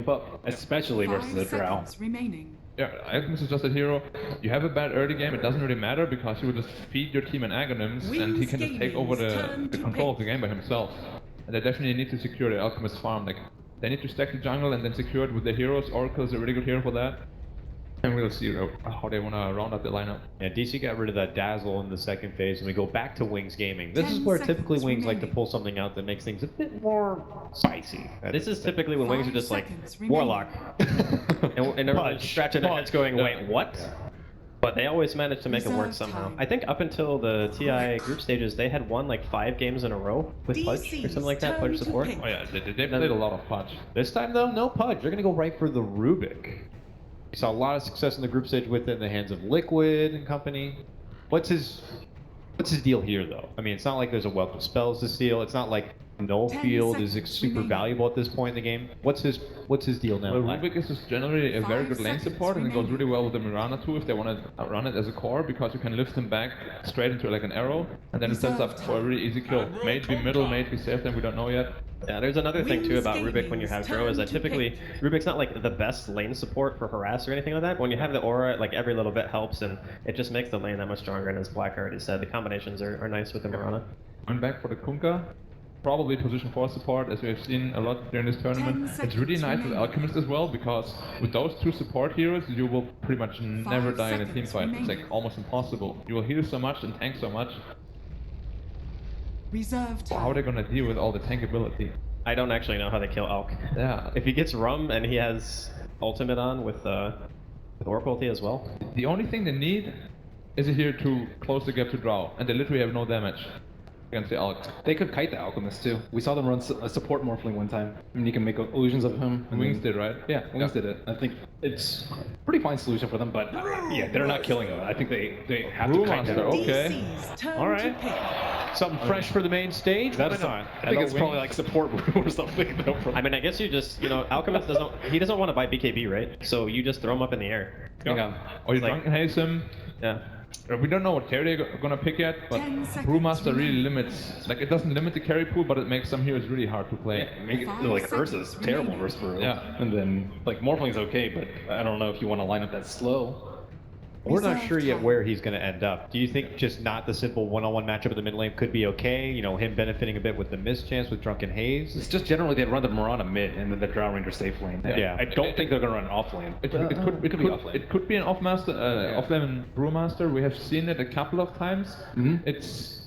up, especially versus the Drow. Yeah, Alchemist is just a hero. You have a bad early game, it doesn't really matter because he will just feed your team an Aghanim's and he can just take over the control of the game by himself. And they definitely need to secure the Alchemist farm. Like, they need to stack the jungle and then secure it with their heroes. Oracle is a really good hero for that. And we'll see how they want to round up the lineup. Yeah, DC got rid of that Dazzle in the second phase, and we go back to Wings Gaming. This is where typically Wings like to pull something out that makes things a bit more spicy. This is typically when Wings are just like, Warlock. and everyone's scratching their heads going, wait, what? But they always manage to make it work somehow. I think up until the TI group stages, they had won like 5 games in a row with Pudge or something like that, Pudge support. Oh yeah, they played a lot of Pudge. This time though, no Pudge. They're going to go right for the Rubik. We saw a lot of success in the group stage with it in the hands of Liquid and company. What's his deal here though? I mean, it's not like there's a wealth of spells to steal. It's not like Null Field is super valuable at this point in the game. What's his deal now? Well, Rubik is just generally a very good lane support, and it goes really well with the Mirana too if they want to run it as a core, because you can lift him back straight into like an arrow, and then it sets up for a really easy kill. May it be middle, may it be safe, then we don't know yet. Yeah, there's another thing too about Rubik when you have Drow is that typically Rubik's not like the best lane support for harass or anything like that. When you have the aura, like every little bit helps, and it just makes the lane that much stronger. And as Black already said, the combinations are nice with the Mirana. Going back for the Kunkka, probably position 4 support, as we have seen a lot during this tournament. It's really nice with Alchemist as well, because with those 2 support heroes, you will pretty much never die in a team fight. It's like almost impossible. You will heal so much and tank so much. Well, how are they gonna deal with all the tank ability? I don't actually know how they kill Alk. Yeah. If he gets Rum and he has ultimate on with Orc ulti as well. The only thing they need is a hero to close the gap to Drow, and they literally have no damage against the Alk. They could kite the Alchemist too. We saw them run a support Morphling one time. I mean, you can make illusions of him. Wings did, right? Yeah, Wings did it. I think it's a pretty fine solution for them, but yeah, they're not killing him. I think they have to kite him. Okay. All right. Something fresh for the main stage? That's fine. I think it's probably like support or something. I mean, I guess you just, Alchemist doesn't want to buy BKB, right? So you just throw him up in the air. Yeah. Or you drunken haze him. Yeah. We don't know what carry they're gonna pick yet, but Brewmaster really limits, like it doesn't limit the carry pool, but it makes some heroes really hard to play. Yeah, make it, like Ursa's terrible versus Brew. Yeah. And then like Morphling's okay, but I don't know if you want to line up that slow. We're not sure yet where he's going to end up. Do you think just not the simple one-on-one matchup in the mid lane could be okay? Him benefiting a bit with the mischance with Drunken Haze? It's just generally they'd run the Mirana mid and then the Drow Ranger safe lane. Yeah. I don't think they're going to run off lane. It could be off lane. It could be an off-lane Brewmaster. We have seen it a couple of times. Mm-hmm. It's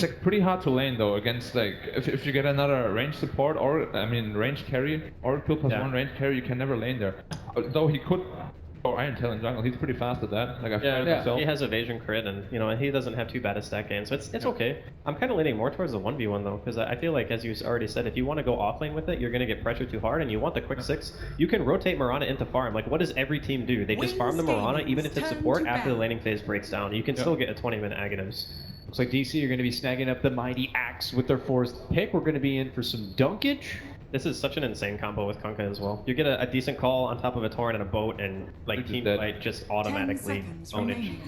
like pretty hard to lane though against like if you get another range support or range carry or kill plus 1 range carry, you can never lane there. Though he could. Oh, Iron Tail in jungle, he's pretty fast at that. Like I've tried it myself. He has evasion crit, and he doesn't have too bad a stack game, so it's okay. I'm kind of leaning more towards the 1v1 though, because I feel like, as you already said, if you want to go offlane with it, you're going to get pressured too hard, and you want the quick 6. You can rotate Mirana into farm. Like, what does every team do? They just farm the Mirana, even if it's support, after the laning phase breaks down. You can still get a 20-minute Aghanims. Looks like DC are going to be snagging up the mighty axe with their 4th pick. We're going to be in for some dunkage. This is such an insane combo with Kunkka as well. You get a decent call on top of a Torrent and a boat, and like team fight just automatically ownage.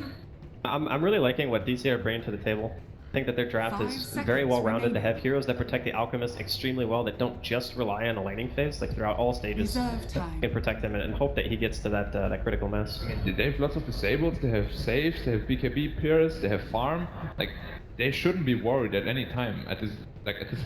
I'm really liking what DC are bringing to the table. I think that their draft is very well rounded. They have heroes that protect the Alchemist extremely well, that don't just rely on a laning phase, like throughout all stages. They can protect him and hope that he gets to that critical mass. They have lots of disables, they have saves, they have BKB peers, they have farm. Like, they shouldn't be worried at any time at this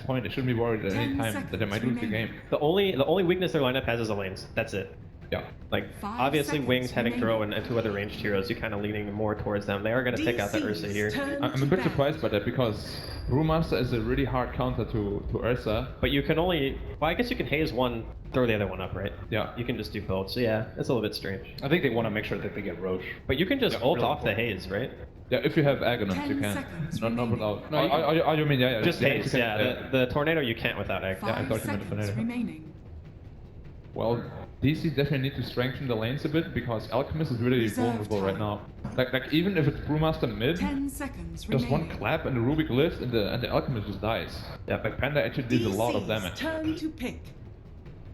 point. They shouldn't be worried at any time that they might lose the game. The only weakness their lineup has is the lanes. That's it. Yeah. Like, obviously Wings having Drow and 2 other ranged heroes, you're kind of leaning more towards them. They are going to pick out the Ursa here. I'm a bit surprised by that, because Brewmaster is a really hard counter to Ursa. But you can only, well, I guess you can haze one, throw the other one up, right? Yeah. You can just do both, so yeah, it's a little bit strange. I think they want to make sure that they get Roche. But you can just ult off the haze, right? Yeah, if you have Aghanims, you can. Not without. No, you mean, yeah. Just haze, yeah. The Tornado you can't without Ag. Yeah, I thought you meant the Tornado. Well, DC definitely need to strengthen the lanes a bit, because Alchemist is really vulnerable right now. Like even if it's Brewmaster mid, just one clap and the Rubik lives and the Alchemist just dies. Yeah, like Panda actually did a lot of damage.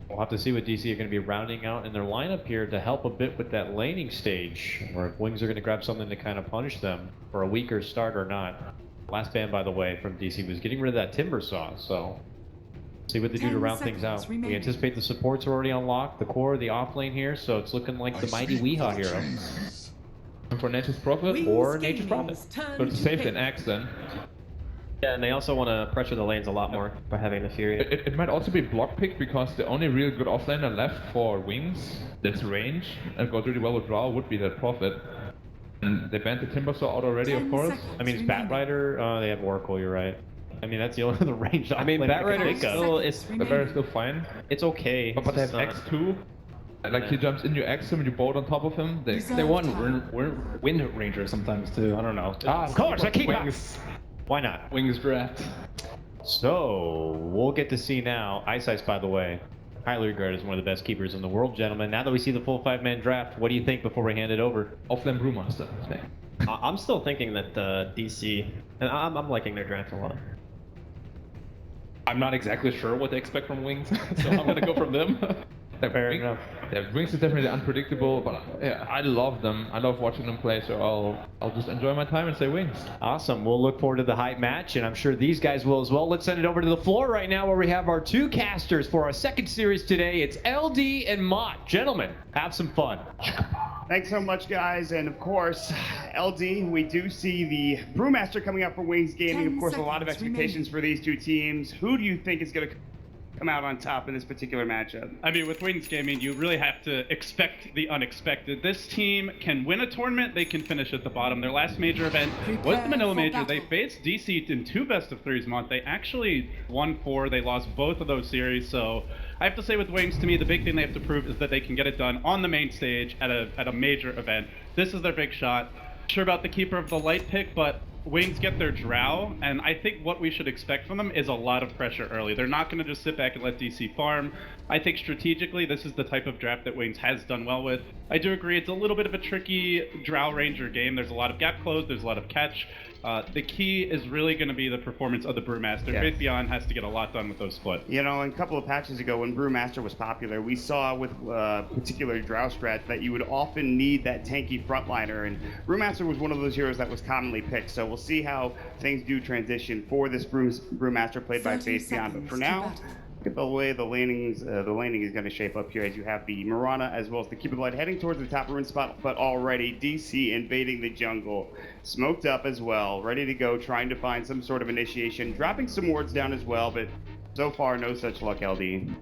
We'll have to see what DC are going to be rounding out in their lineup here to help a bit with that laning stage, or if Wings are going to grab something to kind of punish them for a weaker start or not. Last ban, by the way, from DC was getting rid of that Timber Saw, so See what they do to round things out. We anticipate the supports are already unlocked, the core, the off lane here, so it's looking like the mighty Weehaw hero. And for Nature's Prophet? Or Nature's Prophet. So it's the same thing, Axe then. Yeah, and they also want to pressure the lanes a lot more by having the Fury. It might also be block pick because the only real good offlaner left for Wings that's range and goes really well with Draw would be that Prophet. And they banned the Timbersaw out already, of course. I mean, it's Batrider. They have Oracle, you're right. I mean, that's the only other range. I mean, Batrider still is still fine. It's okay. But they have X2. Like he jumps in, you X him, and you bolt on top of him. They want Wind Ranger sometimes too. I don't know. Of course, I keep Wings. Why not? Wings draft. So we'll get to see now. Ice, by the way, highly regarded as one of the best keepers in the world, gentlemen. Now that we see the full 5-man draft, what do you think before we hand it over? Offlane Brewmaster. I'm still thinking that DC, and I'm liking their draft a lot. I'm not exactly sure what they expect from Wings, so I'm gonna go from them. Fair enough. Yeah, Wings is definitely unpredictable, but yeah, I love them. I love watching them play, so I'll just enjoy my time and say Wings. Awesome. We'll look forward to the hype match, and I'm sure these guys will as well. Let's send it over to the floor right now where we have our two casters for our second series today. It's LD and Mott. Gentlemen, have some fun. Thanks so much, guys. And of course, LD, we do see the Brewmaster coming out for Wings Gaming. Of course, a lot of expectations for these two teams. Who do you think is going to come out on top in this particular matchup? I mean, with Wings Gaming, you really have to expect the unexpected. This team can win a tournament, they can finish at the bottom. Their last major event was the Manila Major. They faced DC in 2 best-of-3s month. They actually won 4. They lost both of those series, so I have to say with Wings, to me, the big thing they have to prove is that they can get it done on the main stage at a major event. This is their big shot. Sure about the Keeper of the Light pick, but Wings get their Drow, and I think what we should expect from them is a lot of pressure early. They're not going to just sit back and let DC farm. I think strategically, this is the type of draft that Wings has done well with. I do agree it's a little bit of a tricky Drow Ranger game. There's a lot of gap close, there's a lot of catch. The key is really going to be the performance of the Brewmaster. Yes. Faith Beyond has to get a lot done with those splits. You know, a couple of patches ago when Brewmaster was popular, we saw with particular Drow strat that you would often need that tanky frontliner, and Brewmaster was one of those heroes that was commonly picked. So we'll see how things do transition for this Brewmaster played by Faith Beyond. But for now, look at the way the laning is going to shape up here as you have the Mirana as well as the Keeper of the Light heading towards the top rune spot, but already DC invading the jungle, smoked up as well, ready to go, trying to find some sort of initiation, dropping some wards down as well, but so far no such luck, LD.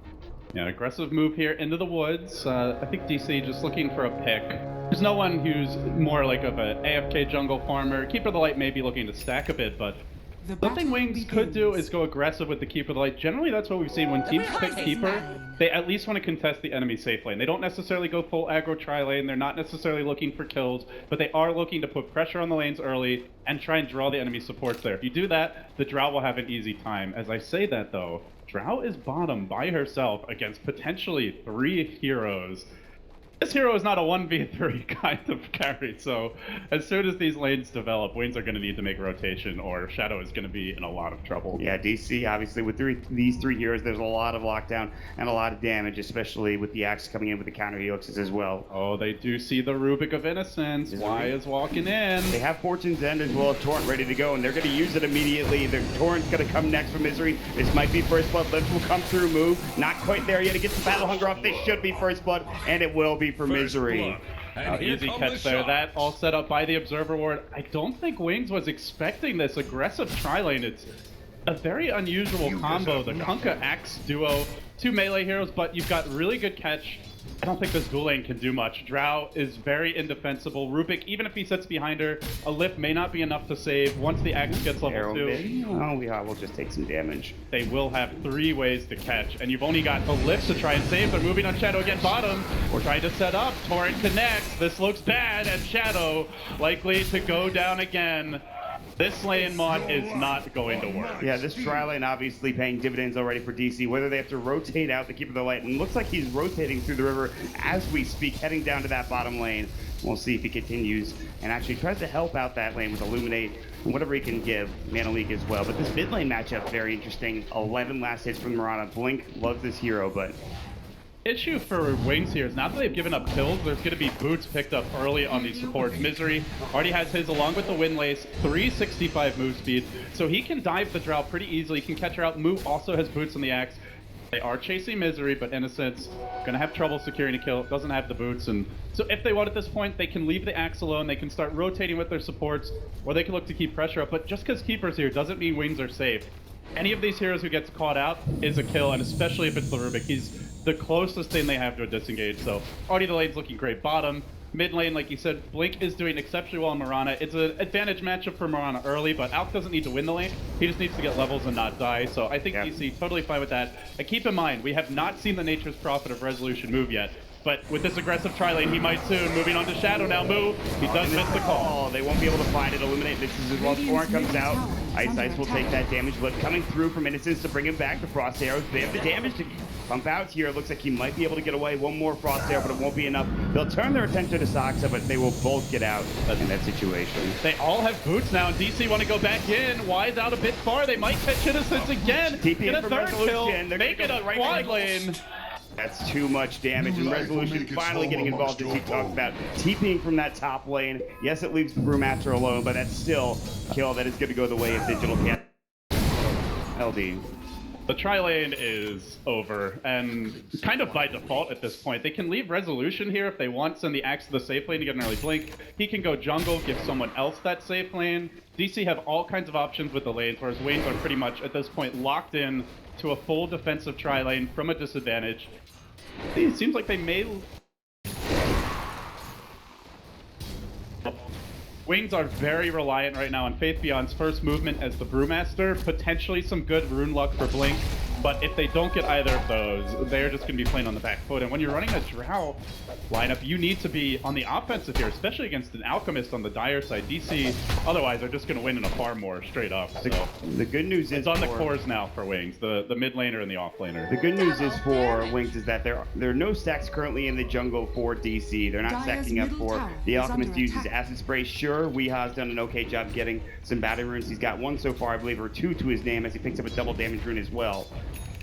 Yeah, aggressive move here into the woods. I think DC just looking for a pick. There's no one who's more like of an AFK jungle farmer. Keeper of the Light may be looking to stack a bit, but something Wings could do is go aggressive with the Keeper of the Light. Generally, that's what we've seen when teams pick Keeper. They at least want to contest the enemy safe lane. They don't necessarily go full aggro tri-lane. They're not necessarily looking for kills, but they are looking to put pressure on the lanes early and try and draw the enemy supports there. If you do that, the Drow will have an easy time. As I say that, though, Drow is bottom by herself against potentially 3 heroes. This hero is not a 1v3 kind of carry, so as soon as these lanes develop, Wings are going to need to make a rotation, or Shadow is going to be in a lot of trouble. Yeah, DC, obviously, with these three heroes, there's a lot of lockdown and a lot of damage, especially with the Axe coming in with the counter helixes as well. Oh, they do see the Rubik of Innocence. Y is walking in. They have Fortune's End as well as Torrent ready to go, and they're going to use it immediately. The Torrent's going to come next for Misery. This might be First Blood. Lift will come through, move. Not quite there yet. It gets the Battle Hunger off. This should be First Blood, and it will be for Misery. Easy catch there. That all set up by the Observer Ward. I don't think Wings was expecting this aggressive tri-lane. It's a very unusual combo. The Kunkka Axe duo, 2 melee heroes, but you've got really good catch. I don't think this dual lane can do much. Drow is very indefensible. Rubik, even if he sits behind her, a lift may not be enough to save once the Axe gets level 2. Oh, we'll just take some damage. They will have 3 ways to catch, and you've only got a lift to try and save. They're moving on Shadow again bottom. We're trying to set up. Torrent connects. This looks bad, and Shadow likely to go down again. This lane mod is not going to work. Yeah, this tri-lane obviously paying dividends already for DC, whether they have to rotate out the Keeper of the Light. And it looks like he's rotating through the river as we speak, heading down to that bottom lane. We'll see if he continues and actually tries to help out that lane with Illuminate and whatever he can give. Mana Leak as well. But this mid lane matchup, very interesting. 11 last hits from Mirana. Blink loves this hero, but issue for Wings here is now that they've given up kills, there's going to be boots picked up early on these supports. Misery already has his along with the Windlace, 365 move speed, so he can dive the Drow pretty easily. He can catch her out. Moo also has boots on the Axe. They are chasing Misery, but Innocence gonna have trouble securing a kill. Doesn't have the boots, and so if they want at this point, they can leave the axe alone. They can start rotating with their supports, or they can look to keep pressure up. But just because Keeper's here doesn't mean Wings are safe. Any of these heroes who gets caught out is a kill, and especially if it's the Rubik, he's the closest thing they have to a disengage. So already the lane's looking great. Bottom. Mid lane, like you said, Blink is doing exceptionally well in Mirana. It's an advantage matchup for Mirana early, but Alk doesn't need to win the lane. He just needs to get levels and not die. So I think DC totally fine with that. And keep in mind, we have not seen the Nature's Prophet of Resolution move yet. But with this aggressive tri-lane, he might soon. Moving on to Shadow now. Moo, he does miss the call. They won't be able to find it. Illuminate misses as well. Thorin comes out. Ice will take that damage, but coming through from Innocence to bring him back. The Frost Arrows, they have the damage to pump out here. It looks like he might be able to get away. One more Frost Arrow, but it won't be enough. They'll turn their attention to Saksa, but they will both get out in that situation. They all have boots now, and DC want to go back in. Wise out a bit far. They might catch Innocence again. Get a third kill. Make it a quad lane. That's too much damage, and Resolution finally getting involved as he talks about TPing from that top lane. Yes, it leaves the Brewmaster alone, but that's still a kill that is going to go the way of Digital Cat. LD. The tri-lane is over, and kind of by default at this point. They can leave Resolution here if they want, send the axe to the safe lane to get an early blink. He can go jungle, give someone else that safe lane. DC have all kinds of options with the lanes, whereas Waynes are pretty much, at this point, locked in to a full defensive tri-lane from a disadvantage. It seems like they may... Wings are very reliant right now on Faith Beyond's first movement as the Brewmaster, potentially some good rune luck for Blink, but if they don't get either of those, they're just going to be playing on the back foot. And when you're running a Drow lineup, you need to be on the offensive here, especially against an Alchemist on the dire side. DC, otherwise, they're just going to win in a farm war straight up. So the good news is it's on the cores now for Wings, the mid laner and the off laner. The good news is for Wings is that there are no stacks currently in the jungle for DC. They're not stacking up for the Alchemist uses Acid Spray. Sure, Weeha's done an okay job getting some battle runes. He's got one so far, I believe, or two to his name as he picks up a double damage rune as well.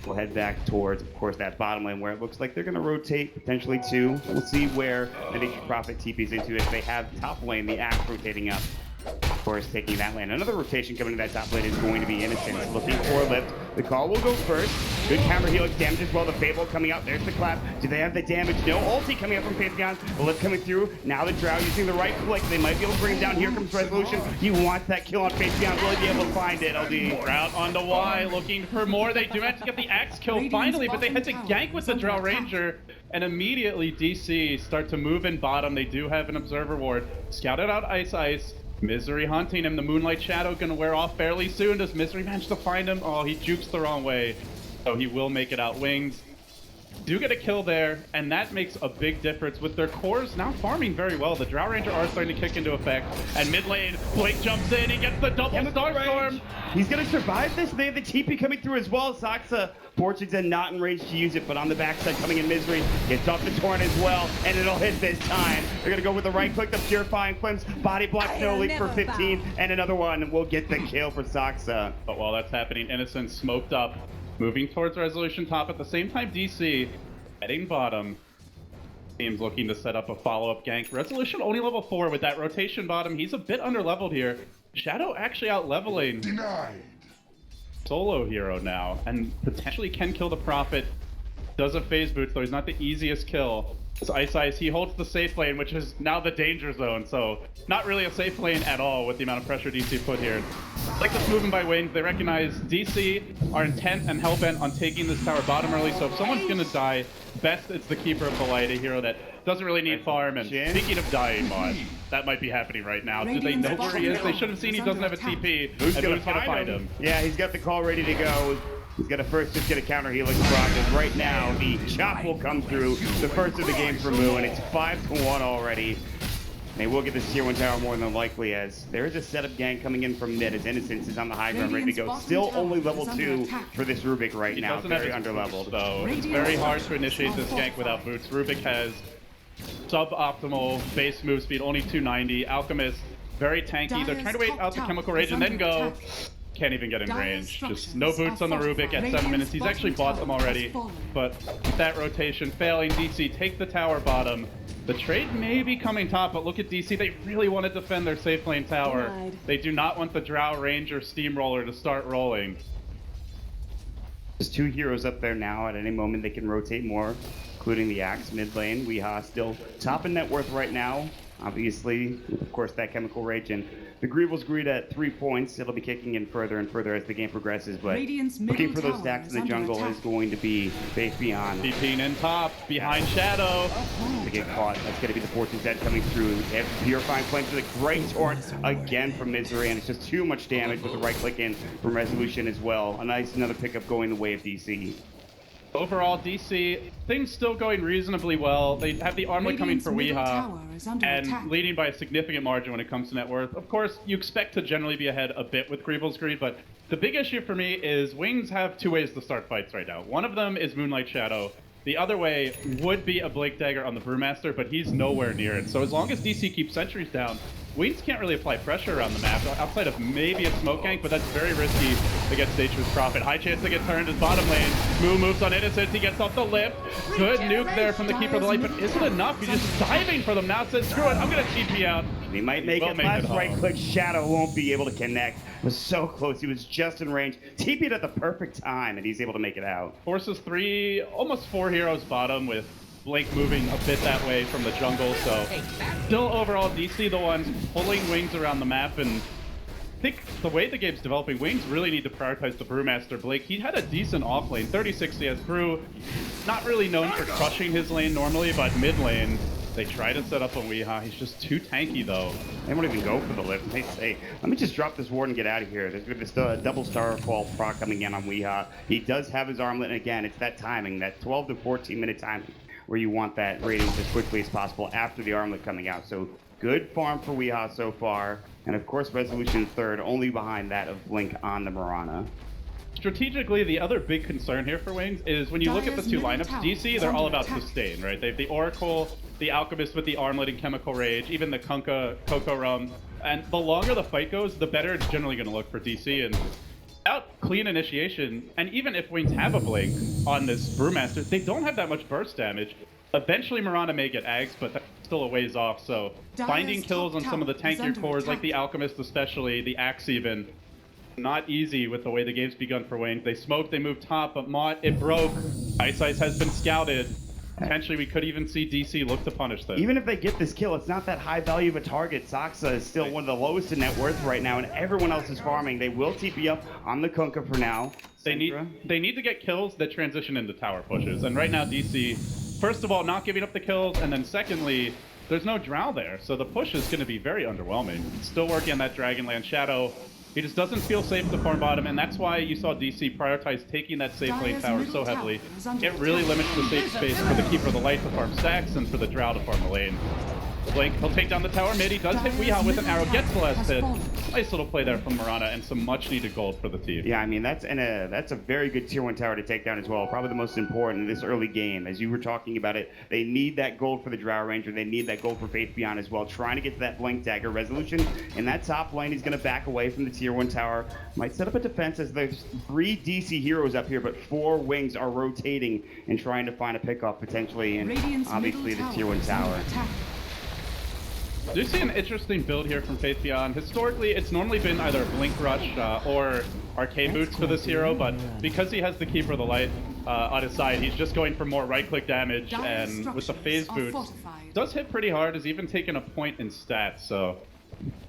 We'll head back towards, of course, that bottom lane where it looks like they're going to rotate potentially two. We'll see where the Nature's Prophet TPs into if they have top lane, the axe rotating up. Of course, taking that lane. Another rotation coming to that top lane is going to be Innocence. Looking for a lift. The call will go first. Good counter helix damage as well. The Fable coming out. There's the clap. Do they have the damage? No ulti coming up from Pantheon. The lift coming through. Now the Drow using the right click. They might be able to bring him down. Here comes Resolution. You want that kill on Pantheon. Really be able to find it, LD. Route onto Y, looking for more. They do have to get the axe kill finally, but they had to gank with the Drow Ranger. And immediately DC start to move in bottom. They do have an Observer Ward. Scouted out Ice. Misery hunting him. The Moonlight Shadow gonna wear off fairly soon. Does Misery manage to find him? Oh, he jukes the wrong way. So he will make it out. Wings do get a kill there, and that makes a big difference with their cores now farming very well. The Drow Ranger are starting to kick into effect. And mid lane, Blake jumps in. He gets the double Starstorm. He's gonna survive this. They have the TP coming through as well. Saksa, fortunately, not in range to use it, but on the backside coming in Misery. Gets off the Torrent as well, and it'll hit this time. They're gonna go with the right click, the Purifying Flames, body block, no leak for 15, and another one, and we'll get the kill for Saksa. But while that's happening, Innocence smoked up, moving towards Resolution top. At the same time, DC heading bottom. Team's looking to set up a follow-up gank. Resolution only level 4 with that rotation bottom. He's a bit under-leveled here. Shadow actually out-leveling. Denied. Solo hero now, and potentially can kill the Prophet. Does a phase boots, though he's not the easiest kill. So Ice, he holds the safe lane, which is now the danger zone, so not really a safe lane at all with the amount of pressure DC put here. Like this movement by Wings, they recognize DC are intent and hellbent on taking this tower bottom early, so if someone's gonna die, best it's the Keeper of the Light, a hero that doesn't really need farm. And speaking of dying, Mod, that might be happening right now. Do they know where he is? They should have seen he doesn't have a TP. Who's gonna find him? Yeah, he's got the call ready to go. He's got to first just get a counter helix process. Right now, the chop will come through. The first of the game for Moo, and it's 5-1 already. And they will get this tier 1 tower more than likely, as there is a setup gang coming in from mid as Innocence is on the high ground ready to go. Still only level 2 for this Rubik right now. Very underleveled. So it's very hard to initiate this gank without boots. Rubik has suboptimal base move speed, only 290. Alchemist, very tanky. They're trying to wait out the Chemical Rage and then go. Can't even get in range. Just no boots on the Rubik at 7 minutes. He's actually bought them already, but with that rotation failing, DC take the tower bottom. The trade may be coming top, but look at DC. They really want to defend their safe lane tower. They do not want the Drow Ranger Steamroller to start rolling. There's 2 heroes up there now. At any moment, they can rotate more, including the Axe mid lane. Weehaw still top in net worth right now. Obviously, of course, that Chemical Rage, and the Greevil's greed at 3 points. It'll be kicking in further and further as the game progresses, but looking for those stacks in the jungle is going to be Faith Beyond. TPing in top, behind Shadow. To get caught, that's going to be the Fortune's End coming through. They have Purifying Flames with a great torrent again from Misery, and it's just too much damage with the right click in from Resolution as well. A nice another pickup going the way of DC. Overall, DC, things still going reasonably well. They have the armlet coming for Weehaw, and leading by a significant margin when it comes to net worth. Of course, you expect to generally be ahead a bit with Greevil's Greed, but the big issue for me is Wings have 2 ways to start fights right now. One of them is Moonlight Shadow. The other way would be a Blink Dagger on the Brewmaster, but he's nowhere near it. So as long as DC keeps sentries down, Wings can't really apply pressure around the map, outside of maybe a smoke gank, but that's very risky against Nature's Prophet. High chance to get turned his bottom lane. Moo moves on Innocent, he gets off the lift. Good nuke there from the Keeper of the Light, but is it enough? He's just diving for them now, says, screw it, I'm gonna TP out. He might make it, last right click, Shadow won't be able to connect. Was so close, he was just in range. TP'd at the perfect time, and he's able to make it out. Forces 3, almost 4 heroes bottom with Blink moving a bit that way from the jungle, so still overall DC the ones pulling Wings around the map, and I think the way the game's developing, Wings really need to prioritize the Brewmaster. Blake, he had a decent off lane, 30-60 as Brew, not really known for crushing his lane normally, but mid lane, they try to set up on Weehaw. He's just too tanky though. They won't even go for the lift. They say, let me just drop this ward and get out of here. There's still a double Starfall proc coming in on Weehaw. He does have his armlet, and again, it's that timing, that 12 to 14 minute timing, where you want that rating as quickly as possible after the armlet coming out. So good farm for Weehaw so far. And of course, Resolution third, only behind that of Blink on the Mirana. Strategically, the other big concern here for Wings is when you look at the 2 lineups, DC, they're all about sustain, right? They have the Oracle, the Alchemist with the Armlet and Chemical Rage, even the Kunkka, Coco Rum. And the longer the fight goes, the better it's generally going to look for DC. And without clean initiation, and even if Wings have a Blink on this Brewmaster, they don't have that much burst damage. Eventually, Mirana may get Ags, but that's still a ways off, so finding kills on some of the tankier cores, like the Alchemist especially, the Axe even, not easy with the way the game's begun for Wings. They smoked, they moved top, but Mott, it broke. TI6 has been scouted. Potentially, we could even see DC look to punish this. Even if they get this kill, it's not that high value of a target. Saxa is still one of the lowest in net worth right now, and everyone else is farming. They will TP up on the Kunkka for now. They need to get kills that transition into tower pushes, and right now DC, first of all, not giving up the kills, and then secondly, there's no Drow there, so the push is going to be very underwhelming. Still working on that Dragonland Shadow. He just doesn't feel safe to farm bottom, and that's why you saw DC prioritize taking that safe lane tower so heavily. It really limits the safe space for the Keeper of the Light to farm stacks and for the Drow to farm the lane. Blink, he'll take down the tower mid. He does hit Weehaw with an arrow, gets the last hit. Nice little play there from Mirana, and some much needed gold for the team. Yeah, I mean, that's a very good tier 1 tower to take down as well. Probably the most important in this early game. As you were talking about it, they need that gold for the Drow Ranger. They need that gold for Faith Beyond as well. Trying to get to that Blink Dagger. Resolution in that top lane, he's going to back away from the tier 1 tower. Might set up a defense as there's 3 DC heroes up here, but 4 Wings are rotating and trying to find a pickoff potentially, and obviously the tier 1 tower. Do you see an interesting build here from Faith Beyond? Historically, it's normally been either Blink Rush or Arcane Boots for this hero, but because he has the Keeper of the Light on his side, he's just going for more right-click damage, and with the Phase Boots, does hit pretty hard, has even taken a point in stats, so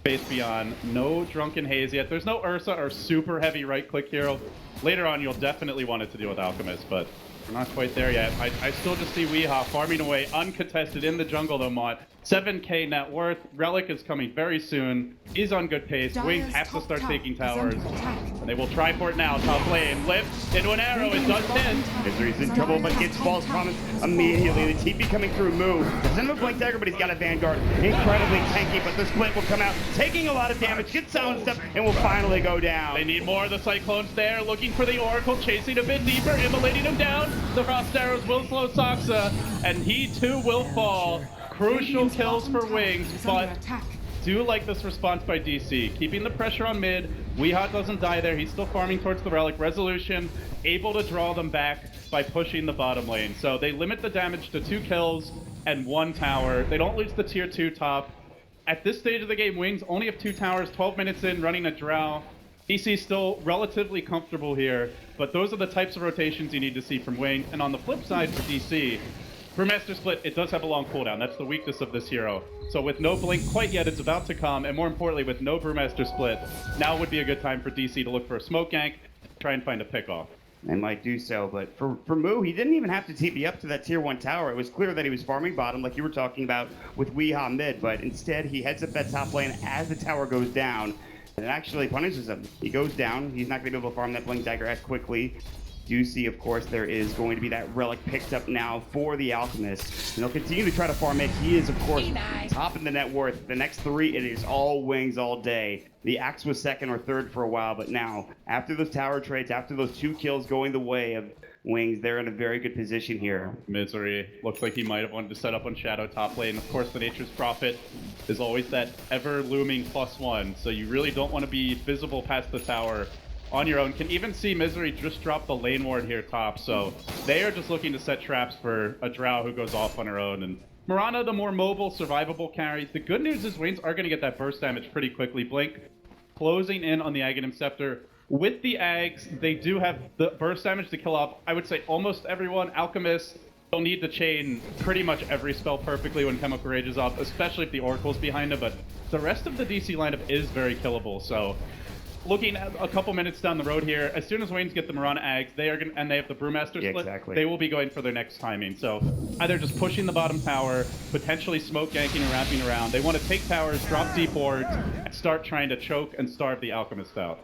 Faith Beyond, no Drunken Haze yet. There's no Ursa or super heavy right-click hero. Later on, you'll definitely want it to deal with Alchemist, but we're not quite there yet. I still just see Weehaw farming away uncontested in the jungle though, Mott. 7k net worth. Relic is coming very soon. He's on good pace. Wings has to start taking towers. And they will try for it now. Top lane. Lift into an arrow. It does hit. Misery's in trouble, but gets false promise immediately. The TP coming through Moo. Doesn't have a Blink Dagger, but he's got a Vanguard. Incredibly tanky, but the split will come out, taking a lot of damage. Gets silent step, and will finally go down. They need more of the Cyclones there. Looking for the Oracle, chasing a bit deeper. Immolating him down. The Frost Arrows will slow Saxa, and he too will fall. Crucial kills for Wings, but do like this response by DC. Keeping the pressure on mid. Weehaw doesn't die there. He's still farming towards the Relic. Resolution, able to draw them back by pushing the bottom lane. So they limit the damage to 2 kills and 1 tower. They don't lose the tier 2 top. At this stage of the game, Wings only have 2 towers, 12 minutes in, running a Drow. DC still relatively comfortable here, but those are the types of rotations you need to see from Wayne. And on the flip side for DC, Brewmaster Split, it does have a long cooldown. That's the weakness of this hero. So with no Blink quite yet, it's about to come, and more importantly, with no Brewmaster Split, now would be a good time for DC to look for a smoke gank, try and find a pick-off. They might do so, but for Moo, he didn't even have to TP up to that tier 1 tower. It was clear that he was farming bottom, like you were talking about with Weehaw mid, but instead he heads up that top lane as the tower goes down, and it actually punishes him. He goes down, he's not going to be able to farm that Blink Dagger as quickly. Do see, of course, there is going to be that relic picked up now for the Alchemist. And he'll continue to try to farm it. He is, of course, top in the net worth. The next 3, it is all wings all day. The Axe was second or third for a while, but now, after those tower trades, after those 2 kills going the way of Wings, they're in a very good position here. Misery. Looks like he might have wanted to set up on Shadow top lane. Of course, the Nature's Prophet is always that ever-looming +1, so you really don't want to be visible past the tower on your own. Can even see Misery just drop the lane ward here top, so they are just looking to set traps for a Drow who goes off on her own. And Mirana, the more mobile, survivable carry. The good news is Waynes are going to get that burst damage pretty quickly. Blink closing in on the Aghanim Scepter. With the Ags, they do have the burst damage to kill off, I would say, almost everyone. Alchemists don't need to chain pretty much every spell perfectly when Chemical Rage is off, especially if the Oracle's behind him, but the rest of the DC lineup is very killable, so looking at a couple minutes down the road here, as soon as Waynes get the Mirana Ags, they are and they have the Brewmaster split, they will be going for their next timing. So either just pushing the bottom tower, potentially smoke ganking and wrapping around. They want to take towers, drop deep wards, and start trying to choke and starve the Alchemist out.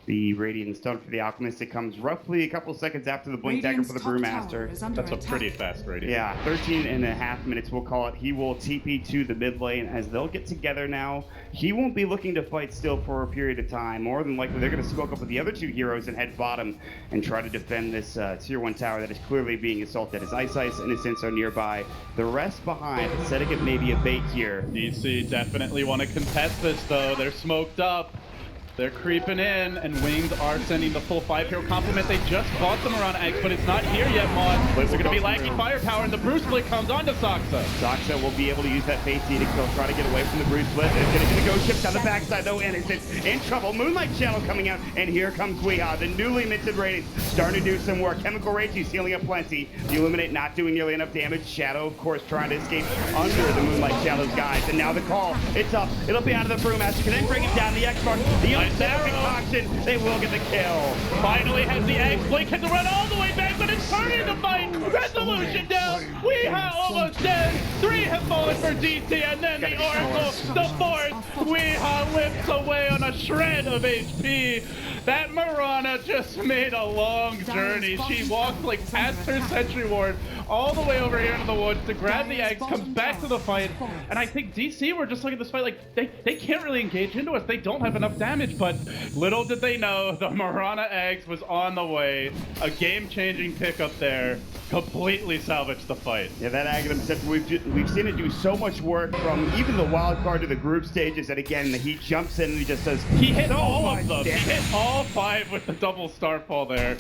The Radiant Stone for the Alchemist, it comes roughly a couple seconds after the Blink Dagger for the Brewmaster. That's a pretty fast Radiant. Yeah, 13.5 minutes we'll call it. He will TP to the mid lane as they'll get together now. He won't be looking to fight still for a period of time. More than likely, they're going to smoke up with the other 2 heroes and head bottom and try to defend this tier 1 tower that is clearly being assaulted. As Ice Innocents are nearby. The rest behind, setting it maybe a bait here. DC definitely want to contest this, though. They're smoked up. They're creeping in, and Wings are sending the full 5-hero complement. They just bought them around Eggs, but it's not here yet, Mon. They're going to be lacking firepower, and the Bruce Split comes onto Saksa. Saksa will be able to use that Fate Seed to try to get away from the Bruce Split. It's going to go shift down the backside, though, and it's in trouble. Moonlight Shadow coming out, and here comes Weehaw, the newly minted Radiant, starting to do some work. Chemical Rage, he's healing up plenty. The Illuminate not doing nearly enough damage. Shadow, of course, trying to escape under the Moonlight Shadow's guys. And now the call, it's up. It'll be out of the Brewmaster. Can then bring it down. The X-Mark, the concoction, they will get the kill. Finally has the Eggs. Blink had to run all the way back, but it's turning the fight. Resolution down. Weehaw almost dead. 3 have fallen for DC, and then the Oracle, the 4th. Weehaw lifts away on a shred of HP. That Mirana just made a long journey. She walked like past her Sentry Ward all the way over here into the woods to grab the eggs, comes back to the fight, and I think DC were just looking at this fight like they can't really engage into us. They don't have enough damage, but little did they know the Mirana eggs was on the way. A game-changing pick up there, completely salvaged the fight. Yeah, that Aghanim Scepter, we've seen it do so much work from even the wild card to the group stages, and again, he jumps in and he just does he hit all of them. He hit all 5 with the double starfall there.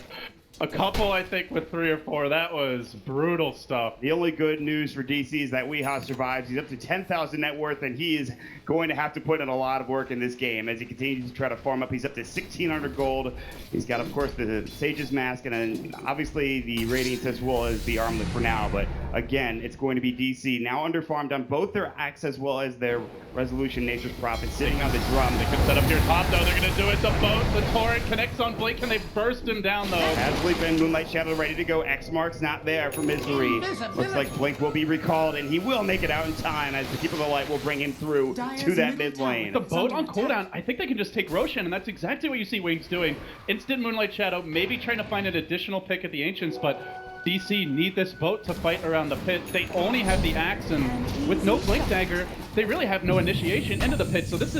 A couple, I think, with 3 or 4. That was brutal stuff. The only good news for DC is that Weehaw survives. He's up to 10,000 net worth, and he is going to have to put in a lot of work in this game as he continues to try to farm up. He's up to 1,600 gold. He's got, of course, the Sage's Mask, and obviously the Radiance as well as the Armlet for now. But again, it's going to be DC now under-farmed on both their Axe as well as their Resolution Nature's Prophet sitting on the drum. They can set up here top, though. They're going to do it. The boat, the Torrent connects on Blink, and they burst him down, though. As and Moonlight Shadow ready to go. X-Mark's not there for Misery. Looks like Blink will be recalled, and he will make it out in time as the Keeper of the Light will bring him through to that mid lane. The boat on cooldown, I think they can just take Roshan, and that's exactly what you see Wings doing. Instant Moonlight Shadow, maybe trying to find an additional pick at the Ancients, but DC need this boat to fight around the pit. They only have the Axe, and with no Blink Dagger, they really have no initiation into the pit, so this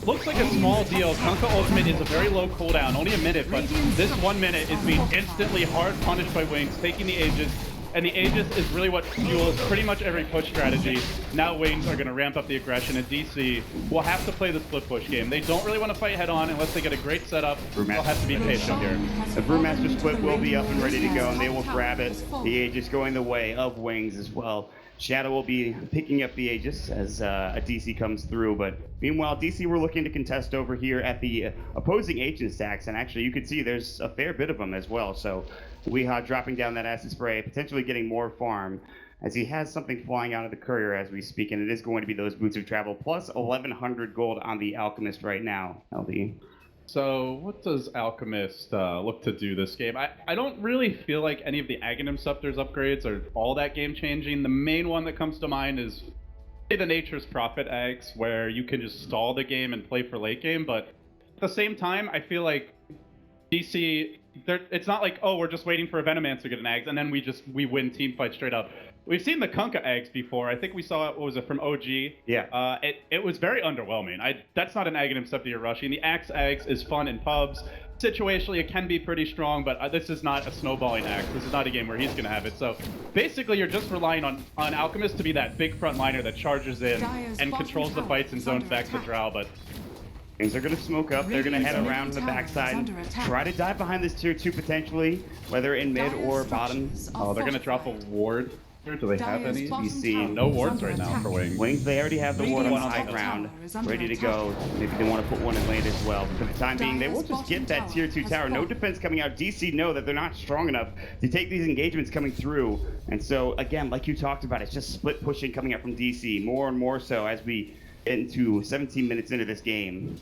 looks like a small deal. Kunkka Ultimate is a very low cooldown, only a minute, but this 1 minute is being instantly hard punished by Wings, taking the Aegis. And the Aegis is really what fuels pretty much every push strategy. Now Wings are going to ramp up the aggression, and DC will have to play the split push game. They don't really want to fight head-on unless they get a great setup. They'll have to be patient here. The Brewmaster split will be up and ready to go, and they will grab it. The Aegis going the way of Wings as well. Shadow will be picking up the Aegis as a DC comes through, but meanwhile, DC were looking to contest over here at the opposing Ancient stacks, and actually you could see there's a fair bit of them as well. So Weehaw dropping down that acid spray, potentially getting more farm, as he has something flying out of the courier as we speak, and it is going to be those boots of travel, plus 1,100 gold on the Alchemist right now, LD. So what does Alchemist look to do this game? I don't really feel like any of the Aghanim Scepter's upgrades are all that game-changing. The main one that comes to mind is the Nature's Prophet Ags, where you can just stall the game and play for late game, but at the same time, I feel like DC, it's not like, oh, we're just waiting for a Venomancer to get an Ags, and then we win team fight straight up. We've seen the Kunkka Ags before. I think we saw it, what was it, from OG? Yeah. It was very underwhelming. That's not an Aghanim Scepter you're rushing. The Axe Ags is fun in pubs. Situationally, it can be pretty strong, but this is not a snowballing Axe. This is not a game where he's going to have it. So basically, you're just relying on Alchemist to be that big frontliner that charges in and controls the fights and zones back the Drow, but Things are going to smoke up. They're going to head around the backside, try to dive behind this tier 2 potentially, whether in mid or bottom. Oh, they're going to drop a ward. Do they have any? You see No wards right now for Wings. Wings, they already have the ward on high ground, ready to go. Maybe they want to put one in lane as well. But for the time being, they will just get that tier 2 tower. No defense coming out. DC know that they're not strong enough to take these engagements coming through. And so, again, like you talked about, it's just split pushing coming up from DC, more and more so as we get into 17 minutes into this game.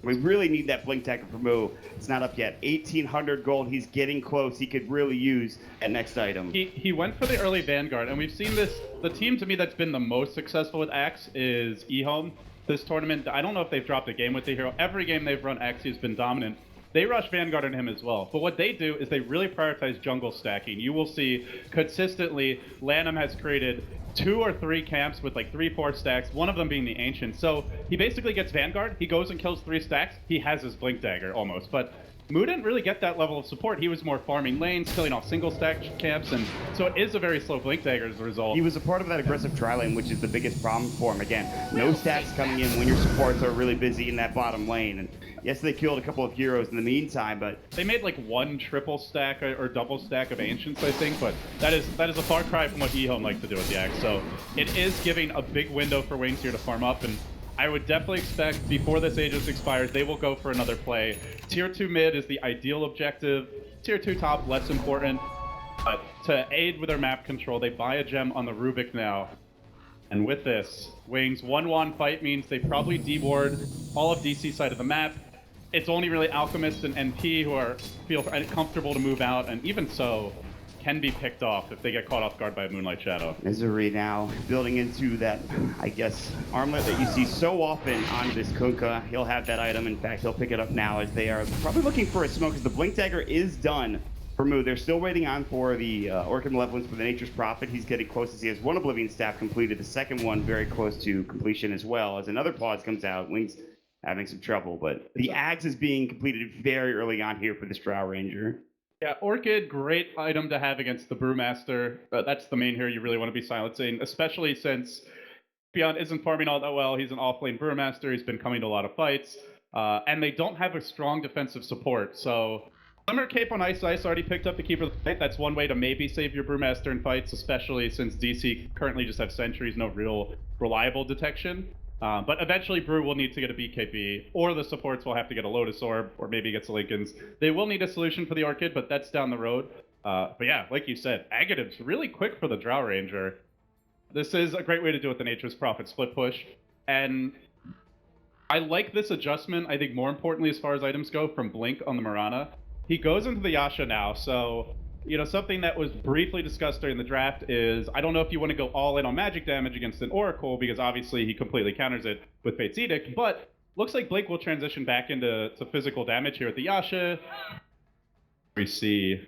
We really need that blink tech from Moo. It's not up yet. 1,800 gold. He's getting close. He could really use that next item. He went for the early Vanguard, and we've seen this. The team to me that's been the most successful with Axe is eHome. This tournament, I don't know if they've dropped a game with the hero. Every game they've run, Axe has been dominant. They rush Vanguard on him as well. But what they do is they really prioritize jungle stacking. You will see consistently, Lanham has created 2 or 3 camps with like 3-4 stacks, one of them being the Ancient. So he basically gets Vanguard, he goes and kills 3 stacks, he has his Blink Dagger almost. But Moo didn't really get that level of support. He was more farming lanes, killing off single stack camps, and so it is a very slow Blink Dagger as a result. He was a part of that aggressive tri lane, which is the biggest problem for him. Again, no stacks coming in when your supports are really busy in that bottom lane. And yes, they killed a couple of heroes in the meantime, but they made like 1 triple stack or double stack of Ancients, I think, but that is a far cry from what eHome likes to do with the Axe. So it is giving a big window for Wings here to farm up, and I would definitely expect before this Aegis expires, they will go for another play. Tier 2 mid is the ideal objective. Tier 2 top, less important. But to aid with their map control, they buy a gem on the Rubik now. And with this, Wings 1-1 fight means they probably deward all of DC side of the map. It's only really Alchemist and NP who feel comfortable to move out, and even so, can be picked off if they get caught off guard by a Moonlight Shadow. Misery now building into that, I guess, armlet that you see so often on this Kunkka. He'll have that item. In fact, he'll pick it up now as they are probably looking for a smoke, because the Blink Dagger is done for Moo. They're still waiting on for the Orchid Malevolence for the Nature's Prophet. He's getting close as he has 1 Oblivion Staff completed. The second one very close to completion as well. As another pause comes out, Wings having some trouble, but the Axe is being completed very early on here for this Drow Ranger. Yeah, Orchid, great item to have against the Brewmaster. That's the main hero you really want to be silencing, especially since Beyond isn't farming all that well. He's an off-lane Brewmaster. He's been coming to a lot of fights, and they don't have a strong defensive support. So Glimmer Cape on Ice already picked up the Keeper of the Fight. That's one way to maybe save your Brewmaster in fights, especially since DC currently just have Sentries, no real reliable detection. But eventually Brew will need to get a BKB, or the supports will have to get a Lotus Orb, or maybe get Lincolns. They will need a solution for the Orchid, but that's down the road. But yeah, like you said, Agadib's really quick for the Drow Ranger. This is a great way to do it, the Nature's Prophet split push. And I like this adjustment, I think more importantly as far as items go, from Blink on the Mirana. He goes into the Yasha now, so something that was briefly discussed during the draft is, I don't know if you want to go all in on magic damage against an Oracle, because obviously he completely counters it with Fate's Edict, but looks like Blink will transition back into physical damage here at the Yasha. We see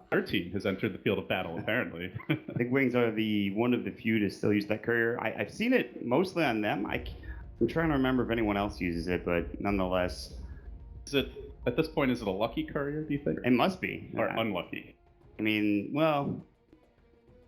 13 has entered the field of battle, apparently. I think Wings are one of the few to still use that courier. I've seen it mostly on them. I'm trying to remember if anyone else uses it, but nonetheless. At this point, is it a lucky courier, do you think? It must be. Or unlucky? I mean, well,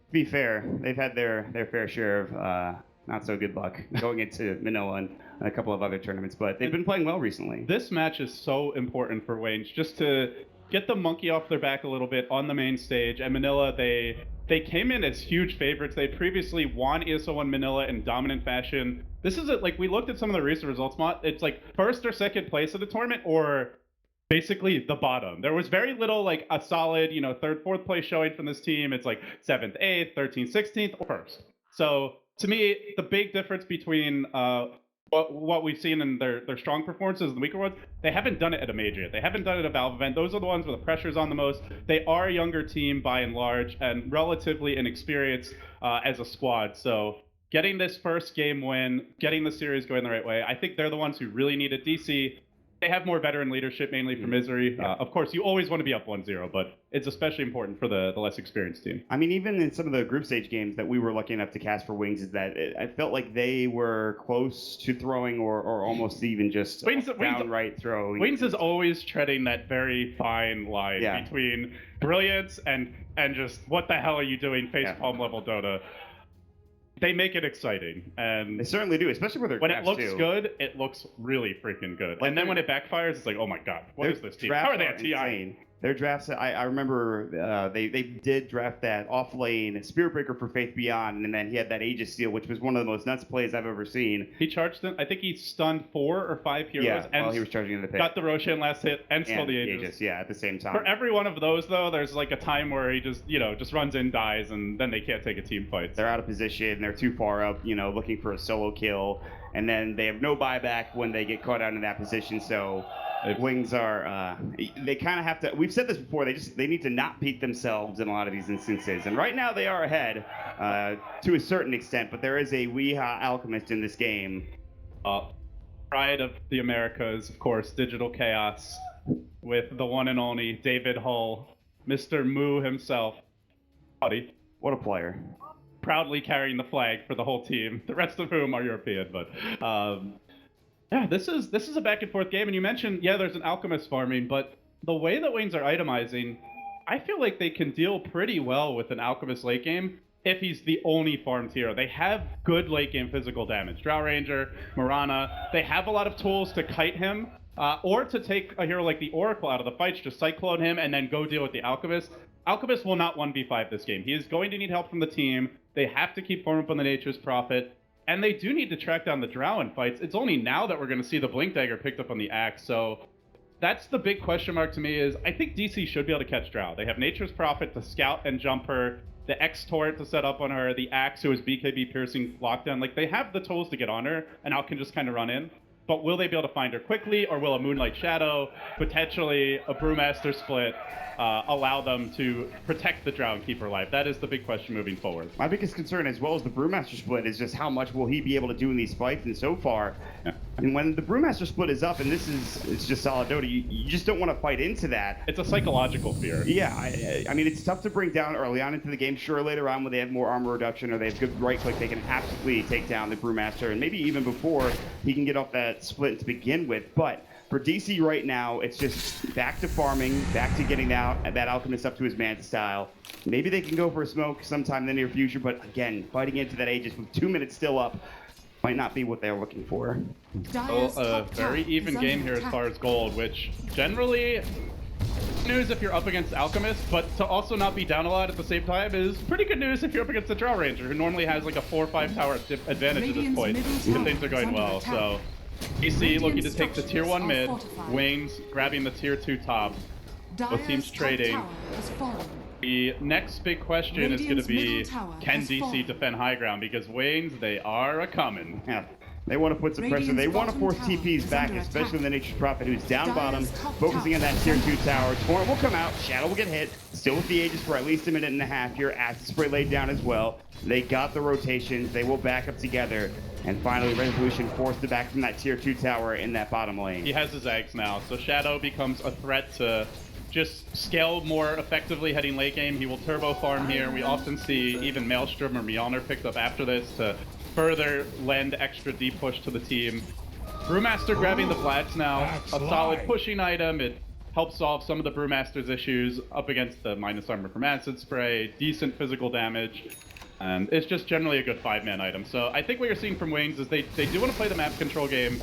To be fair, they've had their fair share of not so good luck going into Manila and a couple of other tournaments, but they've been playing well recently. This match is so important for Wayne, just to get the monkey off their back a little bit on the main stage. And Manila, they came in as huge favorites. They previously won ESL1 Manila in dominant fashion. This is like, we looked at some of the recent results, it's like first or second place of the tournament, or basically the bottom. There was very little like a solid, third, fourth place showing from this team. It's like 7th, 8th, 13th, 16th, or first. So to me, the big difference between what we've seen in their strong performances, the weaker ones, they haven't done it at a major yet. They haven't done it at a Valve event. Those are the ones where the pressure's on the most. They are a younger team by and large, and relatively inexperienced as a squad. So getting this first game win, getting the series going the right way, I think they're the ones who really need it. DC, they have more veteran leadership, mainly for Misery. Of course, you always want to be up 1-0, but it's especially important for the less experienced team. I mean, even in some of the group stage games that we were lucky enough to cast for Wings, is that I felt like they were close to throwing or almost even just downright throwing. Wings is always treading that very fine line between brilliance and just what the hell are you doing facepalm level Dota. They make it exciting, and they certainly do, especially with their when drafts, it looks too. good, it looks really freaking good. Like, and then when it backfires, it's like, oh my god, what is this team? How are they at TI? Insane. Their drafts, I remember they did draft that off lane Spirit Breaker for Faith Beyond, and then he had that Aegis Seal, which was one of the most nuts plays I've ever seen. He charged them. I think he stunned 4 or 5 heroes, and while he was charging in the pit. Got the Roshan last hit, and stole the Aegis. Yeah, at the same time. For every one of those, though, there's like a time where he just runs in, dies, and then they can't take a team fight. They're out of position. They're too far up, looking for a solo kill, and then they have no buyback when they get caught out in that position. So Wings are they kind of have to. We've said this before. They need to not beat themselves in a lot of these instances. And right now they are ahead to a certain extent, but there is a Weeha Alchemist in this game. Pride of the Americas, of course, Digital Chaos, with the one and only David Hull, Mr. Moo himself. Howdy. What a player. Proudly carrying the flag for the whole team, the rest of whom are European, but yeah, this is a back and forth game. And you mentioned, there's an Alchemist farming, but the way that Wings are itemizing, I feel like they can deal pretty well with an Alchemist late game if he's the only farmed hero. They have good late game physical damage. Drow Ranger, Mirana, they have a lot of tools to kite him, or to take a hero like the Oracle out of the fights, just Cyclone him and then go deal with the Alchemist. Alchemist will not 1v5 this game. He is going to need help from the team. They have to keep farming up on the Nature's Prophet. And they do need to track down the Drow in fights. It's only now that we're going to see the Blink Dagger picked up on the Axe. So that's the big question mark to me is I think DC should be able to catch Drow. They have Nature's Prophet to scout and jump her, the X-Torrent to set up on her, the Axe who is BKB piercing lockdown. Like, they have the tools to get on her, and Al can just kind of run in. But will they be able to find her quickly, or will a Moonlight Shadow, potentially a Brewmaster split, allow them to protect the Drow and keep her alive? That is the big question moving forward. My biggest concern, as well as the Brewmaster split, is just how much will he be able to do in these fights. And so far, and when the Brewmaster split is up, and it's just solid Dota, you just don't want to fight into that. It's a psychological fear. Yeah, I mean, it's tough to bring down early on into the game. Sure, later on when they have more armor reduction or they have good right click, they can absolutely take down the Brewmaster, and maybe even before he can get off that split to begin with. But for DC right now, it's just back to farming, back to getting that Alchemist up to his Manta style. Maybe they can go for a smoke sometime in the near future, but again, fighting into that Aegis with 2 minutes still up might not be what they're looking for. So a very even game here as far as gold, which generally news if you're up against Alchemist, but to also not be down a lot at the same time is pretty good news if you're up against the Drow Ranger, who normally has like a 4 or 5 tower advantage at this point if things are going well. So DC looking to take the tier 1 mid, Wings grabbing the tier 2 top, both teams trading. The next big question is going to be, can DC defend high ground? Because Wings, they are a-coming. Yeah. They want to put some pressure. They want to force TPs back, especially the Nature's Prophet, who's down bottom, focusing on that tier 2 tower. Torrent will come out. Shadow will get hit. Still with the Aegis for at least a minute and a half here. Acid Spray laid down as well. They got the rotations. They will back up together. And finally, Resolution forced it back from that tier 2 tower in that bottom lane. He has his Ags now, so Shadow becomes a threat to just scale more effectively heading late game. He will turbo farm here. We often see even Maelstrom or Mjolnir picked up after this to further lend extra deep push to the team. Brewmaster grabbing the Vlads now, a solid pushing item. It help solve some of the Brewmaster's issues up against the minus armor from acid spray, decent physical damage, and it's just generally a good 5-man item. So I think what you're seeing from Wings is they do want to play the map control game.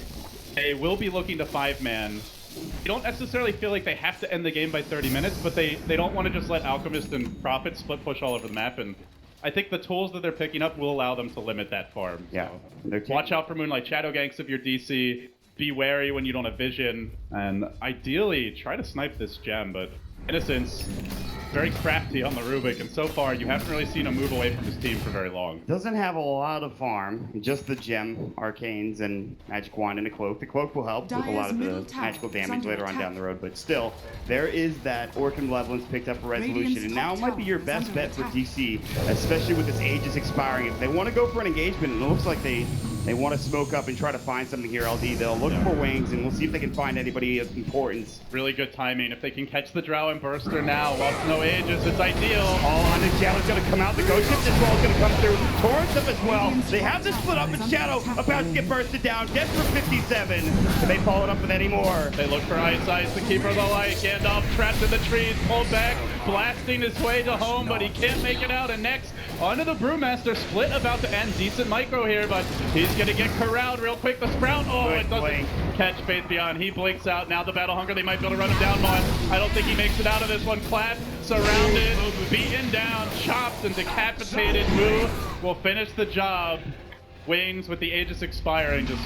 They will be looking to 5-man. They don't necessarily feel like they have to end the game by 30 minutes, but they don't want to just let Alchemist and Prophet split push all over the map, and I think the tools that they're picking up will allow them to limit that farm. Yeah. So watch out for Moonlight Shadow ganks if you're DC. Be wary when you don't have vision, and ideally try to snipe this gem, but Innocence very crafty on the Rubik, and so far you haven't really seen him move away from his team for very long. Doesn't have a lot of farm, just the gem, arcanes, and magic wand and a cloak. The cloak will help with a lot of the magical damage later on down the road, but still, there is that Orc and Malevolence picked up for resolution, and now might be your best bet for DC, especially with this Aegis expiring. If they want to go for an engagement, and it looks like they want to smoke up and try to find something here, LD, they'll look for Wings, and we'll see if they can find anybody of importance. Really good timing. If they can catch the Drow and Burster now, while it's no Aegis, it's ideal. Oh, and the Shadow's going to come out. The Ghost Shift as well is going to come through. Torrents up as well. They have this split up, and Shadow about to get bursted down. Death for 57. Can they follow it up with any more? They look for Ice Ice, the Keeper of the Light. Gandalf trapped in the trees, pulled back, blasting his way to home, but he can't make it out. And next, onto the Brewmaster. Split about to end. Decent micro here, but he's going to get corralled real quick. The Sprout, oh, it doesn't catch Faith Beyond. He blinks out. Now the Battle Hunger, they might be able to run him down, but I don't think he makes it out of this one. Clap, surrounded, beaten down, chopped, and decapitated. Moo will finish the job. Wings with the Aegis expiring, just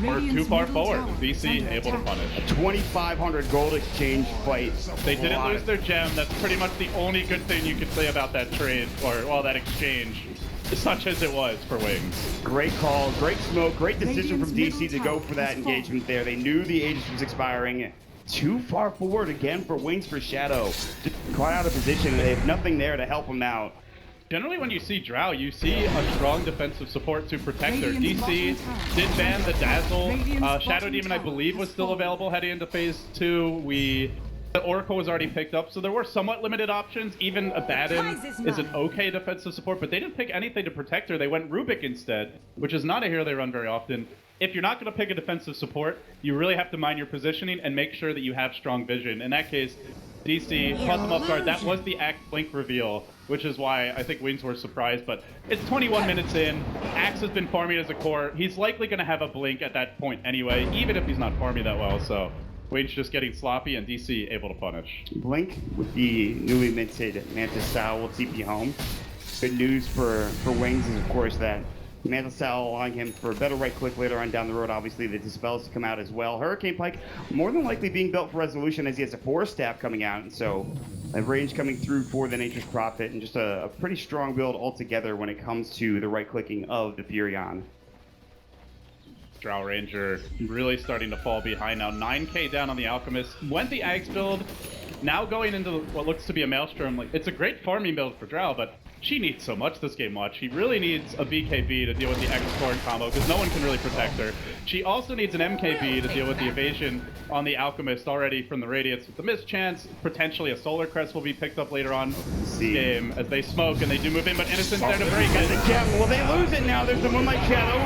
too far forward. DC able to punish. A 2,500 gold exchange fight. They didn't lose their gem. That's pretty much the only good thing you could say about that trade, or well, that exchange, such as it was for Wings. Great call, great smoke, great decision from DC to go for that engagement there. They knew the Aegis was expiring. Too far forward again for Wings for Shadow. Just caught out of position, and they have nothing there to help him out. Generally, when you see Drow, you see a strong defensive support to protect their DC. Did ban the Dazzle. Shadow Demon, I believe, was still available heading into Phase 2. The Oracle was already picked up, so there were somewhat limited options. Even Abaddon is an okay defensive support, but they didn't pick anything to protect her. They went Rubik instead, which is not a hero they run very often. If you're not going to pick a defensive support, you really have to mind your positioning and make sure that you have strong vision. In that case, DC caught them off guard. That was the Axe Blink reveal, which is why I think Wings were surprised. But it's 21 minutes in. Axe has been farming as a core. He's likely going to have a Blink at that point anyway, even if he's not farming that well. So Wings just getting sloppy, and DC able to punish. Blink with the newly minted Mantis Sal will TP home. Good news for Wings is, of course, that Mantis Sal allowing him for a better right click later on down the road. Obviously, the Dispels to come out as well. Hurricane Pike more than likely being built for resolution as he has a Forest Staff coming out, and so a range coming through for the Nature's Prophet, and just a pretty strong build altogether when it comes to the right clicking of the Furion. Drow Ranger really starting to fall behind now. 9k down on the Alchemist. Went the Axe build. Now going into what looks to be a Maelstrom. Like, it's a great farming build for Drow, but she needs so much this game watch. She really needs a BKB to deal with the X-Corn combo, because no one can really protect her. She also needs an MKB to deal with the evasion on the Alchemist already from the Radiance. With the mischance, potentially a Solar Crest will be picked up later on in the game as they smoke, and they do move in, but Innocence there to break it. The gem. Well, they lose it now. There's the Moonlight Shadow.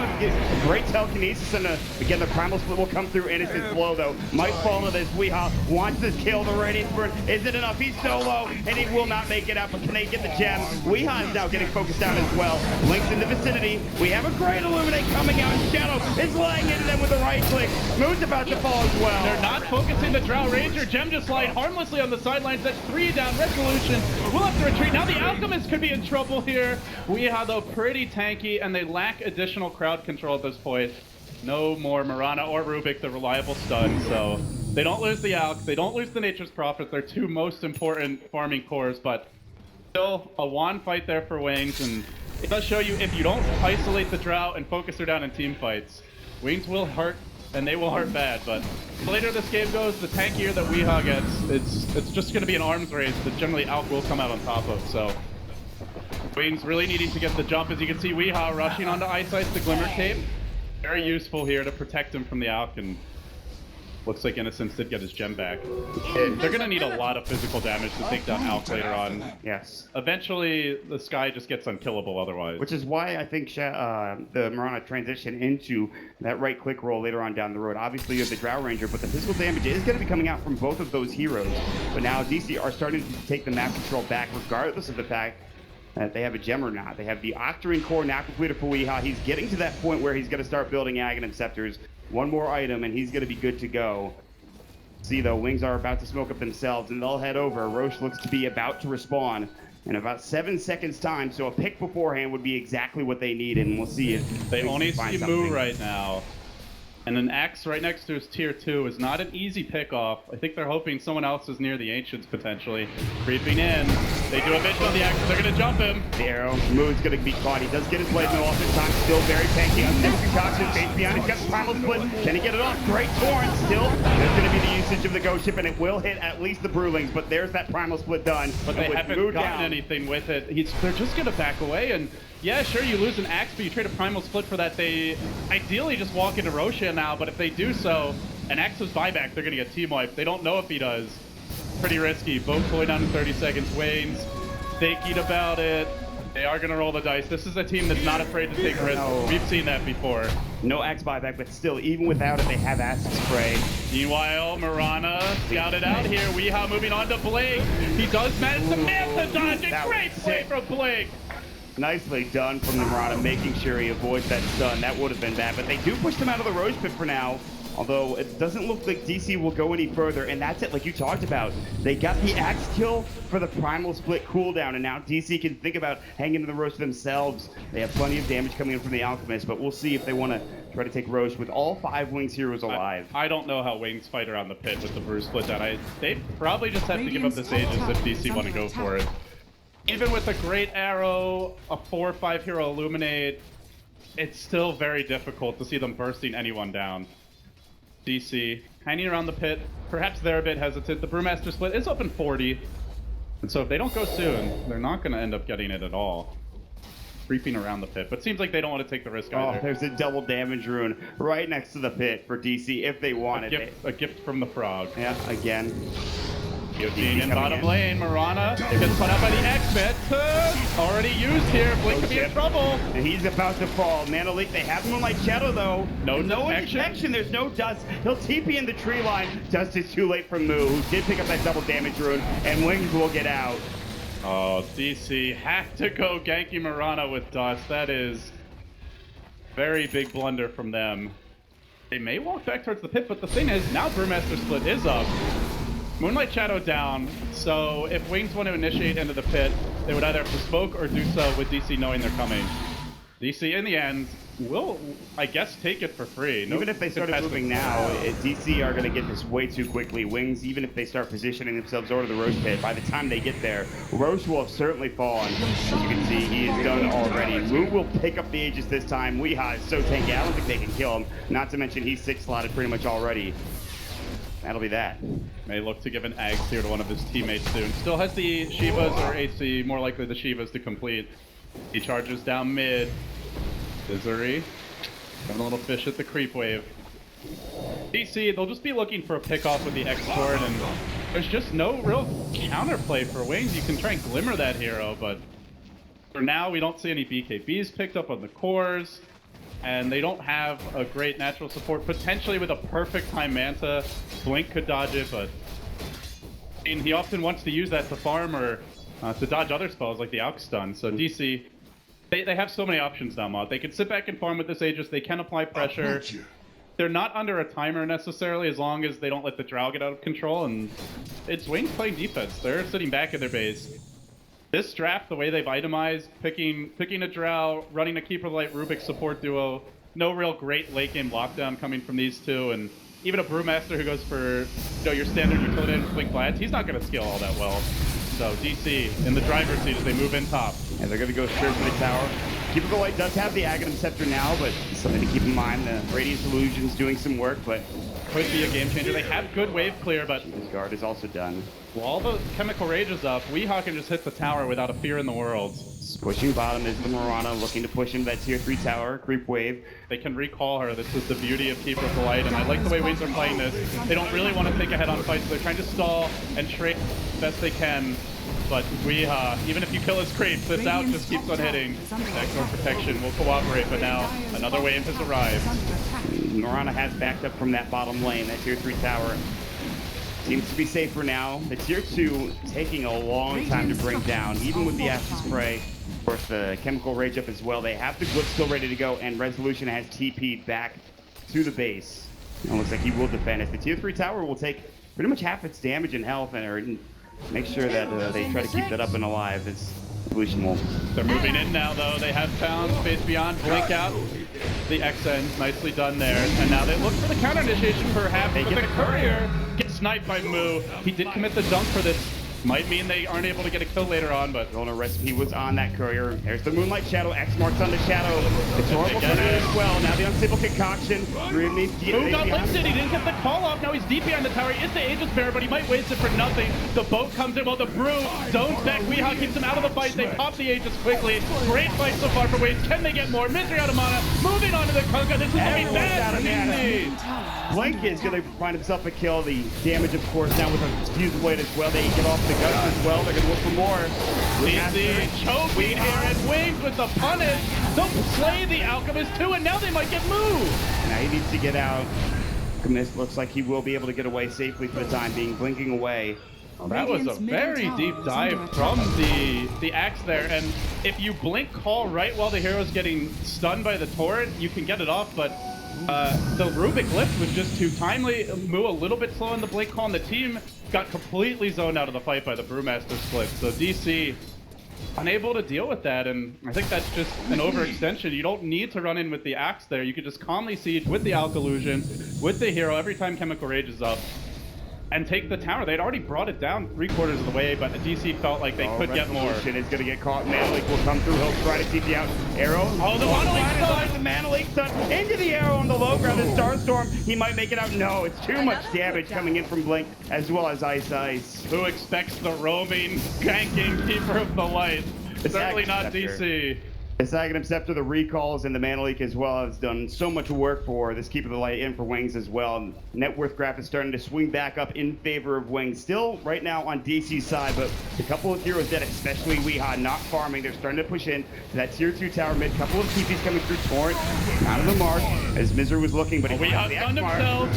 Great telekinesis, and again, the Primal Split will come through. Innocence low, though. Might fall to this. Weehaw wants this kill. The Radiance Burn isn't enough. He's so low, and he will not make it out, but can they get the gem? Weehaw is now getting focused down as well. Links in the vicinity. We have a great Illuminate coming out. Shadow is laying into them with the right click. Moon's about to fall as well. They're not focusing the Drow Ranger. Gem just lying harmlessly on the sidelines. That's 3 down. Resolution will have to retreat. Now the Alchemist could be in trouble here. Weehaw, though, pretty tanky, and they lack additional crowd control at this point. No more Marana or Rubik, the reliable stun, so they don't lose the Alch. They don't lose the Nature's Prophet. They're two most important farming cores, but still a wand fight there for Wings, and it does show you if you don't isolate the Drow and focus her down in team fights, Wings will hurt, and they will hurt bad. But the later this game goes, the tankier that Weehaw gets, it's just going to be an arms race that generally Alch will come out on top of. So Wings really needing to get the jump. As you can see, Weehaw rushing onto Ice Ice, the Glimmer Cape. Very useful here to protect him from the Alch, and Looks like Innocence did get his gem back. They're going to need a lot of physical damage to take down Alk later on. Yes. Eventually, the Sky just gets unkillable otherwise. Which is why I think the Mirana transition into that right-click roll later on down the road. Obviously, you have the Drow Ranger, but the physical damage is going to be coming out from both of those heroes. But now DC are starting to take the map control back, regardless of the fact that they have a gem or not. They have the Octarine core now completed for Weehaw. He's getting to that point where he's going to start building Aghanim Scepters. One more item, and he's going to be good to go. See, though, Wings are about to smoke up themselves, and they'll head over. Roche looks to be about to respawn in about 7 seconds' time, so a pick beforehand would be exactly what they need, and we'll see if they only find see something. Moo right now. And an Axe right next to his tier 2 is not an easy pick-off. I think they're hoping someone else is near the Ancients, potentially. Creeping in. They do a vision on the Axe. They're going to jump him. The arrow. Moo's going to be caught. He does get his blade mill off this time. Still very tanky. Unsafe concoction. Face beyond. He's got the primal split. Can he get it off? Great torrent. Still, there's going to be the usage of the ghost ship, and it will hit at least the Brewlings, but there's that primal split done. But they haven't gotten anything with it. They're just going to back away, and yeah, sure, you lose an Axe, but you trade a primal split for that. They ideally just walk into Roshan now, but if they do so, an Axe's buyback, they're going to get team wiped. They don't know if he does. Pretty risky. Both going down in 30 seconds. Wayne's thinking about it. They are going to roll the dice. This is a team that's not afraid to take risks. No. We've seen that before. No Axe buyback, but still, even without it, they have Acid Spray. Meanwhile, Mirana scouted out here. Weehaw moving on to Blake. He does manage to miss the dodge. A great play from Blake. Nicely done from the Mirana, making sure he avoids that stun. That would have been bad, but they do push them out of the Rose Pit for now. Although it doesn't look like DC will go any further, and that's it, like you talked about. They got the Axe kill for the Primal Split cooldown, and now DC can think about hanging to the Roche themselves. They have plenty of damage coming in from the Alchemist, but we'll see if they want to try to take Roche with all 5 Wings heroes alive. I don't know how Wings fight around the pit with the Bruce split down. They probably just have to give up the Sages if DC want to go for it. Even with a great arrow, a 4/5 hero Illuminate, it's still very difficult to see them bursting anyone down. DC hanging around the pit, perhaps they're a bit hesitant. The Brewmaster split is open 40, and so if they don't go soon, they're not going to end up getting it at all. Creeping around the pit, but seems like they don't want to take the risk either. Oh, there's a double damage rune right next to the pit for DC if they want it. A gift from the frog. Yeah, again. Guillotine in bottom lane, Mirana gets put out by the X-Bet. Already used here, Blink could be in trouble. And he's about to fall. Mana Leak, they have Moonlight Shadow though. No detection. There's no dust. He'll TP in the tree line. Dust is too late for Moo, who did pick up that double damage rune, and Wings will get out. Oh, DC have to go ganky Mirana with Dust. That is very big blunder from them. They may walk back towards the pit, but the thing is, now Brewmaster split is up. Moonlight Shadow down, so if Wings want to initiate into the pit, they would either have to smoke or do so with DC knowing they're coming. DC, in the end, will, I guess, take it for free. Even if they started moving now, DC are going to get this way too quickly. Wings, even if they start positioning themselves over the Roche pit, by the time they get there, Roche will have certainly fallen. As you can see, he is done already. Moo will pick up the Aegis this time. Weehaw is so tanky, I don't think they can kill him. Not to mention, he's 6-slotted pretty much already. That'll be that. May look to give an Axe here to one of his teammates soon. Still has the Shivas or AC, more likely the Shivas to complete. He charges down mid. Misery. Having a little fish at the creep wave. DC, they'll just be looking for a pick-off with the X-Sword, and there's just no real counterplay for Wings. You can try and glimmer that hero, but for now we don't see any BKBs picked up on the cores. And they don't have a great natural support. Potentially with a perfect time Manta, Blink could dodge it, but I mean, he often wants to use that to farm or to dodge other spells like the Alk Stun. So DC, they have so many options now, Mod. They can sit back and farm with this Aegis. They can apply pressure. They're not under a timer necessarily, as long as they don't let the Drow get out of control. And it's Wings playing defense. They're sitting back in their base. This draft, the way they've itemized, picking a Drow, running a Keeper Light Rubik support duo, no real great late game lockdown coming from these two, and even a Brewmaster who goes for your standard utility and Blink Blast, he's not going to scale all that well. So DC in the driver's seat as they move in top. And they're going to go straight for the tower. Keeper the Light does have the Aghanim Scepter now, but something to keep in mind. The Radiance Illusion's doing some work, but could be a game changer. They have good wave clear, but his guard is also done. While the Chemical Rage is up, Weehaw can just hit the tower without a fear in the world. Pushing bottom is the Mirana, looking to push into that tier 3 tower, creep wave. They can recall her. This is the beauty of Keeper of the Light, and I like the way Wings are playing this. They don't really want to think ahead on fights. They're trying to stall and trade best they can. But we, even if you kill his creeps, this out just keeps on hitting. Backdoor protection will cooperate, but now another wave has arrived. Mirana has backed up from that bottom lane, that tier 3 tower. Seems to be safer now. The tier 2 taking a long time to bring down, even with the Acid Spray. Of course, the Chemical Rage up as well. They have the Glitch still ready to go, and Resolution has TP'd back to the base. It looks like he will defend as the tier 3 tower will take pretty much half its damage and health, and make sure that they try to keep that up and alive. It's Resolution will. They're moving in now, though. They have found Space Beyond, blink out. The XN, nicely done there. And now they look for the counter initiation perhaps, but the Courier gets sniped by Moo. He did commit the dunk for this. Might mean they aren't able to get a kill later on, but... Owner recipe was on that Courier. There's the Moonlight Shadow. X marks on the Shadow. It's horrible for that as well. Now the unstable concoction. Moo got lifted. He didn't get the call off. Now he's deep behind the tower. He is the Aegis Bearer, but he might waste it for nothing. The boat comes in while the Brew zones back. Weehaw keeps him out of the fight. They pop the Aegis quickly. Great fight so far for Waves. Can they get more? Misery out of mana. Moving on to the Kunkka. This is going to be bad for DC. Blink is going to find himself a kill. The damage, of course, now with a Fuse Blade as well. They get off the guns as well. They're going to look for more. DC choking here, and Wings with the punish. They'll slay the Alchemist too, and now they might get moved. Now he needs to get out. Alchemist looks like he will be able to get away safely for the time being, blinking away. That was a very deep dive from the Axe there, and if you blink call right while the hero's getting stunned by the torrent, you can get it off, but the Rubik lift was just too timely. Moo a little bit slow in the blink call, and the team got completely zoned out of the fight by the Brewmaster split. So DC unable to deal with that, and I think that's just an overextension. You don't need to run in with the Axe there. You could just calmly siege with the Alk Illusion, with the hero every time Chemical Rage is up, and take the tower. They'd already brought it down 3/4 of the way, but the DC felt like they could get more. Resolution is going to get caught. Manalik will come through. He'll try to TP out. Arrow. Oh, the Manalik stun! The Manalik stun into the arrow on the low ground. The Starstorm, he might make it out. No, it's too much damage coming in from Blink, as well as Ice. Who expects the roaming, ganking Keeper of the Light? Certainly not DC. The Sagadam Scepter, the recalls, and the Manalik as well has done so much work for this Keeper of the Light and for Wings as well. Net worth graph is starting to swing back up in favor of Wings. Still right now on DC's side, but a couple of heroes dead, especially Weehaw, not farming. They're starting to push in to that tier 2 tower mid. Couple of TPs coming through Torrent, out of the mark, as Misery was looking, but he Weehaw stunned himself.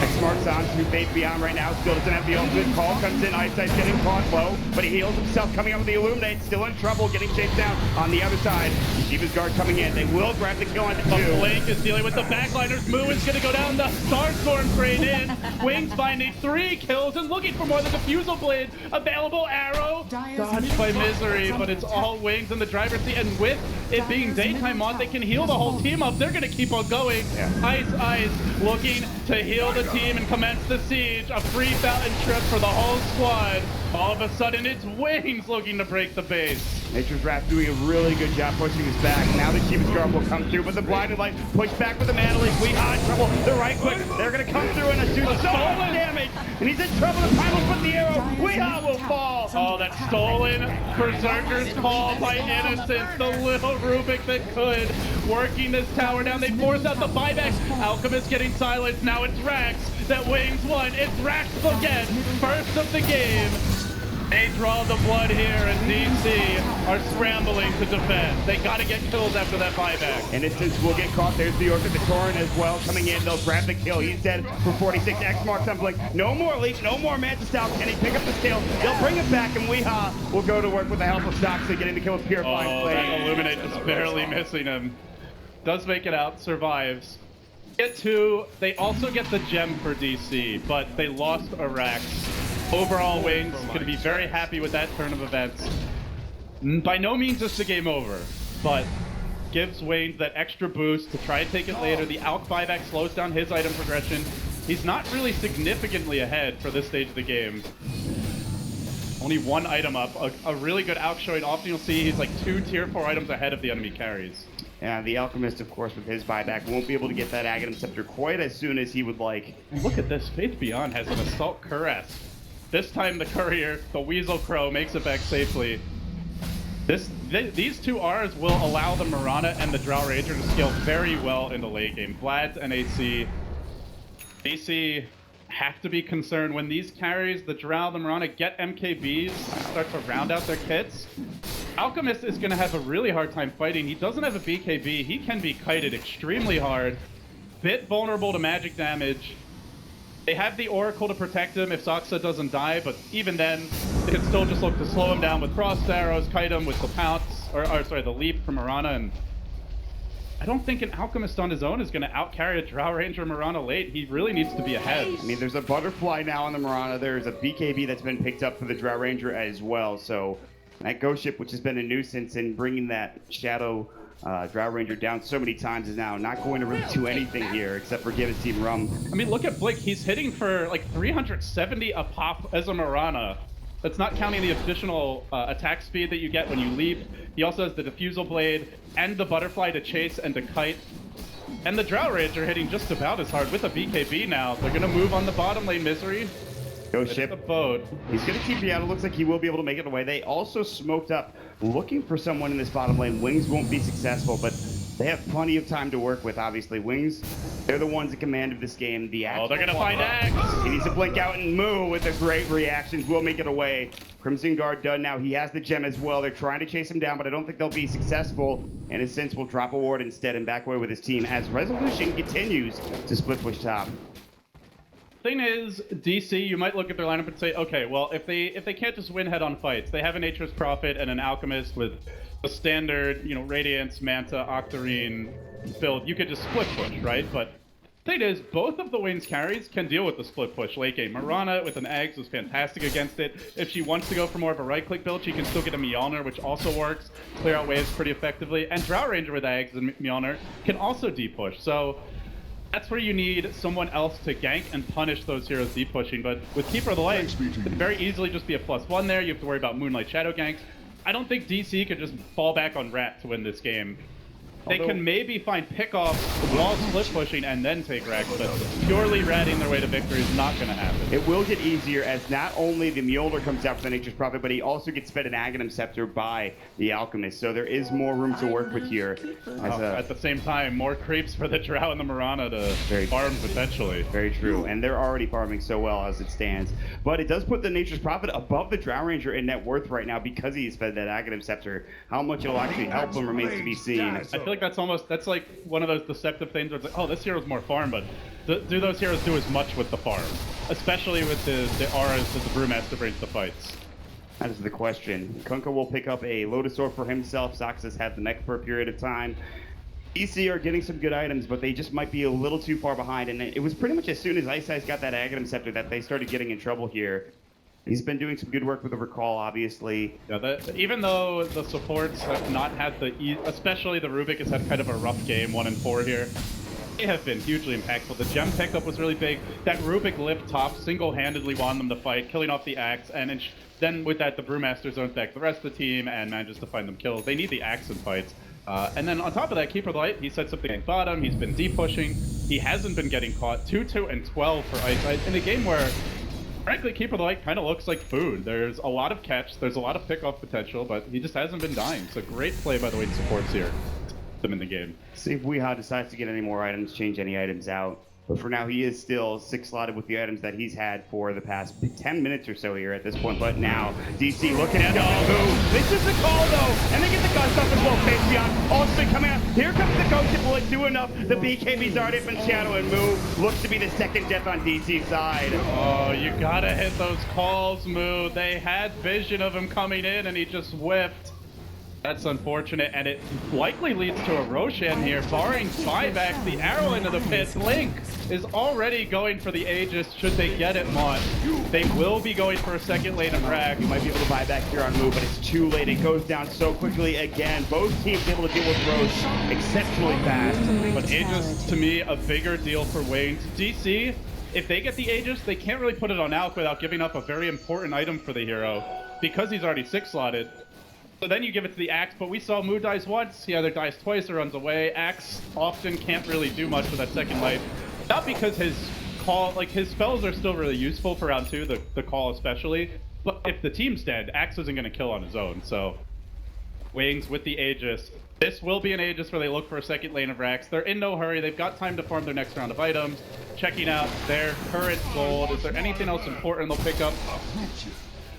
X marks on through Faith Beyond right now. Still doesn't have the ultimate call. Comes in. Eyesight's getting caught low, but he heals himself. Coming up with the Illuminate. Still in trouble. Getting chased down on the other side. Shiva's guard coming in. They will grab the kill on the 2. Blink is dealing with the backliners. Moo is going to go down. The Starstorm trade in. Wings finding 3 kills and looking for more. The Diffusal Blade available. Arrow dodged by Misery, but it's all Wings in the driver's seat. And with it being daytime mod, they can heal the whole team up. They're going to keep on going. Ice looking to heal the team and commence the siege. A free fountain trip for the whole squad. All of a sudden, it's Wings looking to break the base. Nature's Wrath doing a really good job pushing his back. Now the Shiva's guard will come through, but the Blinded Light push back with the Manalik. Weehaw in trouble. The right click. They're going to come through and do so much damage. And he's in trouble. The Primal put the arrow. Weehaw will fall. Oh, that stolen Berserker's call by Innocence. The little Rubik that could. Working this tower down. They force out the buyback. Alchemist getting silenced. Now it's Rax that Wings won. It's Rax again. First of the game. They draw the blood here, and DC are scrambling to defend. They got to get kills after that buyback. Innocence will get caught. There's the Orc at the Torrent as well coming in. They'll grab the kill. He's dead for 46. X marks on Blink. No more leak. No more Mantis Style. Can he pick up the scale? They'll bring it back, and Weehaw will go to work with the help of Stoxy, getting the kill with Purifying Flame. That Illuminate just barely missing him. Does make it out. Survives. Get 2. They also get the gem for DC, but they lost a Rax. Overall, Wings going to be very happy with that turn of events. By no means is the game over, but gives Wings that extra boost to try and take it later. The Alk buyback slows down his item progression. He's not really significantly ahead for this stage of the game. Only 1 item up. A really good Alk showing. Often you'll see he's like 2 tier 4 items ahead of the enemy carries. And the Alchemist, of course, with his buyback, won't be able to get that Aghanim Scepter quite as soon as he would like. And look at this. Faith Beyond has an Assault Caress. This time the Courier, the Weasel Crow, makes it back safely. These two Rs will allow the Mirana and the Drow Ranger to scale very well in the late game. Vlad and AC have to be concerned when these carries, the Drow, the Mirana, get MKBs, start to round out their kits. Alchemist is going to have a really hard time fighting. He doesn't have a BKB. He can be kited extremely hard. Bit vulnerable to magic damage. They have the Oracle to protect him if Saksa doesn't die, but even then, they can still just look to slow him down with crossed arrows, kite him with the pounce, or sorry, the leap from Mirana, and I don't think an Alchemist on his own is going to outcarry a Drow Ranger Mirana late. He really needs to be ahead. I mean, there's a Butterfly now on the Mirana. There's a BKB that's been picked up for the Drow Ranger as well, so that Ghost Ship, which has been a nuisance in bringing that Shadow Drow Ranger down so many times, is now not going to really do anything here except for give his team rum. I mean, look at Blink. He's hitting for like 370 a pop as a Mirana. That's not counting the additional attack speed that you get when you leap. He also has the Diffusal Blade and the Butterfly to chase and to kite. And the Drow Ranger hitting just about as hard with a BKB now. They're going to move on the bottom lane, Misery. Ghost Ship. The boat. He's going to TP out. It looks like he will be able to make it away. They also smoked up looking for someone in this bottom lane. Wings won't be successful, but they have plenty of time to work with, obviously. Wings, they're the ones in command of this game. The they're going to find Axe. He needs to blink out and move with the great reactions. Will make it away. Crimson Guard done now. He has the gem as well. They're trying to chase him down, but I don't think they'll be successful. And in a sense, will drop a ward instead and back away with his team as Resolution continues to split push top. Thing is, DC, you might look at their lineup and say, okay, well, if they can't just win head-on fights, they have a Nature's Prophet and an Alchemist with a standard, Radiance, Manta, Octarine build. You could just split push, right? But the thing is, both of the Wings carries can deal with the split push late game. Mirana with an Eggs is fantastic against it. If she wants to go for more of a right-click build, she can still get a Mjolnir, which also works, clear out waves pretty effectively. And Drow Ranger with Eggs and Mjolnir can also de-push. So that's where you need someone else to gank and punish those heroes de-pushing. But with Keeper of the Light, it can very easily just be a +1 there. You have to worry about Moonlight Shadow ganks. I don't think DC could just fall back on Rat to win this game. They can maybe find pickoffs while split pushing and then take Rex, but purely ratting their way to victory is not going to happen. It will get easier as not only the Mjolnir comes out for the Nature's Prophet, but he also gets fed an Aghanim Scepter by the Alchemist. So there is more room to work with here. At the same time, more creeps for the Drow and the Mirana to farm potentially. Very true, and they're already farming so well as it stands. But it does put the Nature's Prophet above the Drow Ranger in net worth right now because he's fed that Aghanim Scepter. How much it'll actually help him remains to be seen. I feel like that's like one of those deceptive things where it's like, oh, this hero's more farm, but do those heroes do as much with the farm? Especially with the auras that the Brewmaster brings to fights. That is the question. Kunkka will pick up a Lotus Orb for himself. Saxas had the mech for a period of time. EC are getting some good items, but they just might be a little too far behind. And it was pretty much as soon as Ice Ice got that Aghanim Scepter that they started getting in trouble here. He's been doing some good work with the recall, obviously. Yeah, even though the supports have not had especially the Rubik has had kind of a rough game, 1 and 4 here. They have been hugely impactful. The gem pickup was really big. That Rubik lift top single-handedly won them the fight, killing off the Axe, and then with that, the Brewmaster's own deck the rest of the team and manages to find them kills. They need the Axe in fights. And then on top of that, Keeper of the Light, he said something at bottom. He's been de-pushing. He hasn't been getting caught. 2-2 and 12 for Ice Ice in a game where, frankly, Keeper of the Light kind of looks like food. There's a lot of catch, there's a lot of pick-off potential, but he just hasn't been dying. So great play by the Wayne supports here. Them in the game. See if Weehaw decides to get any more items, change any items out. But for now, he is still 6-slotted with the items that he's had for the past 10 minutes or so here at this point. But now, DC looking at move. This is the call, though. And they get the gust up as well. Face beyond. Ultimate coming out. Here comes the Ghost Ship. Will it do enough? The BKB's already up in Shadow and Move. Looks to be the second death on DC's side. Oh, you gotta hit those calls, Moo. They had vision of him coming in, and he just whiffed. That's unfortunate, and it likely leads to a Roshan here, barring buyback. The arrow into the pit. Link is already going for the Aegis, should they get it, Mont. They will be going for a second lane of Rag. You might be able to buy back here on Move, but it's too late. It goes down so quickly again. Both teams able to deal with Roche exceptionally fast. But Aegis, to me, a bigger deal for Wayne. DC, if they get the Aegis, they can't really put it on Alk without giving up a very important item for the hero, because he's already 6-slotted. So then you give it to the Axe, but we saw Moo dies once, he either dies twice or runs away. Axe often can't really do much for that second life. Not because his call, like his spells are still really useful for round 2, the call especially, but if the team's dead, Axe isn't going to kill on his own, so Wings with the Aegis. This will be an Aegis where they look for a second lane of racks. They're in no hurry. They've got time to farm their next round of items. Checking out their current gold. Is there anything else important they'll pick up?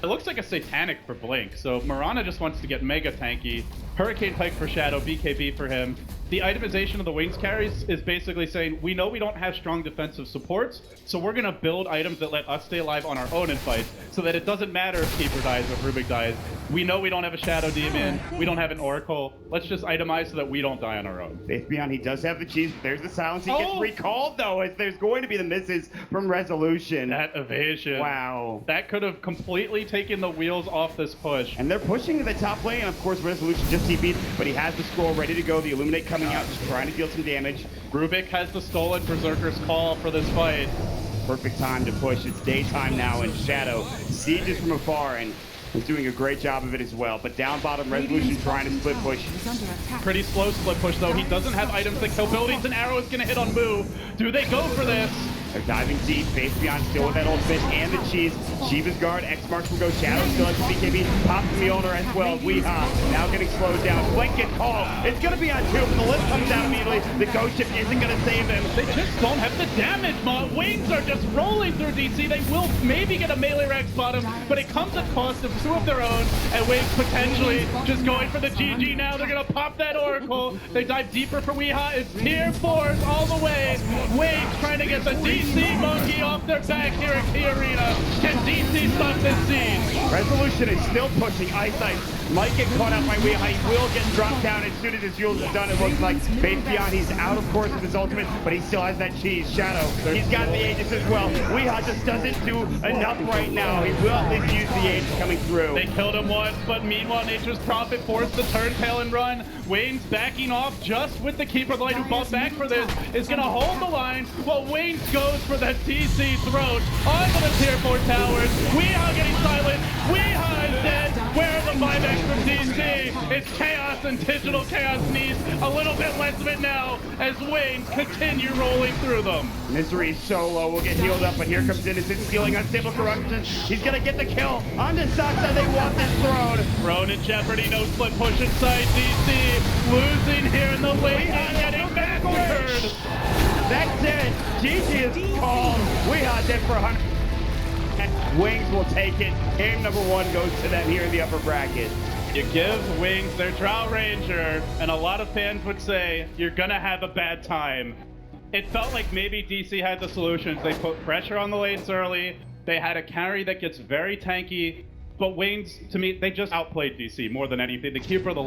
It looks like a Satanic for Blink, so Mirana just wants to get mega tanky. Hurricane Pike for Shadow, BKB for him. The itemization of the Wings carries is basically saying, we know we don't have strong defensive supports, so we're going to build items that let us stay alive on our own in fights, so that it doesn't matter if Keeper dies or if Rubik dies. We know we don't have a Shadow Demon, we don't have an Oracle. Let's just itemize so that we don't die on our own. Faith Beyond, he does have the cheese, but there's the silence. He gets recalled, though, as there's going to be the misses from Resolution. That evasion. Wow. That could have completely taken the wheels off this push. And they're pushing to the top lane, and of course Resolution just TP'd, but he has the scroll ready to go. The Illuminate coming out, just trying to deal some damage. Rubik has the stolen Berserker's Call for this fight. Perfect time to push. It's daytime now, and Shadow sieges from afar, and is doing a great job of it as well. But down bottom, Resolution trying to split push. Pretty slow split push, though. He doesn't have items that kill buildings. An arrow is going to hit on Moo. Do they go for this? They're diving deep. Faith Beyond still with that old fish and the cheese. Shiva's guard. X-Marks will go. Shadow still has the BKB. Pops the owner as well. Weehaw now getting slowed down. Blink get called. It's going to be on two, but the lift comes out immediately. The ghost ship isn't going to save him. They just don't have the damage, Wings are just rolling through DC. They will maybe get a melee rack bottom, but it comes at cost of two of their own, and Wings potentially just going for the GG now. They're going to pop that Oracle. They dive deeper for Weehaw. It's tier 4s all the way. Wings trying to get the DC monkey off their back here at Key Arena. Can DC stop this siege? Resolution is still pushing. Ice might get caught out by Weehaw. He will get dropped down as soon as his Yules is done. It looks like Faith Beyond, he's out of course with his ultimate, but he still has that cheese. Shadow, he's got the Aegis as well. Weehaw just doesn't do enough right now. He will at least use the Aegis coming through. They killed him once, but meanwhile Nature's Prophet forced the turn tail and run. Wayne's backing off just with the Keeper of the Light, who fought back for this, is going to hold the line while Wayne goes for the DC throat onto the tier 4 towers. Weehaw getting silent. Weehaw is dead. Where are the 5x from DC? It's chaos and digital chaos needs a little bit less of it now as Wayne continue rolling through them. Misery is so low. We'll get healed up, but here comes Innocent stealing Unstable Corruption. He's going to get the kill on the Saksa. They want this throne. Throne in jeopardy. No split push inside DC. Losing here in the late game, getting massacred. That's it. GG is called. Weehaw dead for 100. And Wings will take it. Game number 1 goes to them here in the upper bracket. You give Wings their Drow Ranger, and a lot of fans would say, you're gonna have a bad time. It felt like maybe DC had the solutions. They put pressure on the lanes early. They had a carry that gets very tanky. But Wings, to me, they just outplayed DC more than anything. The Keeper of the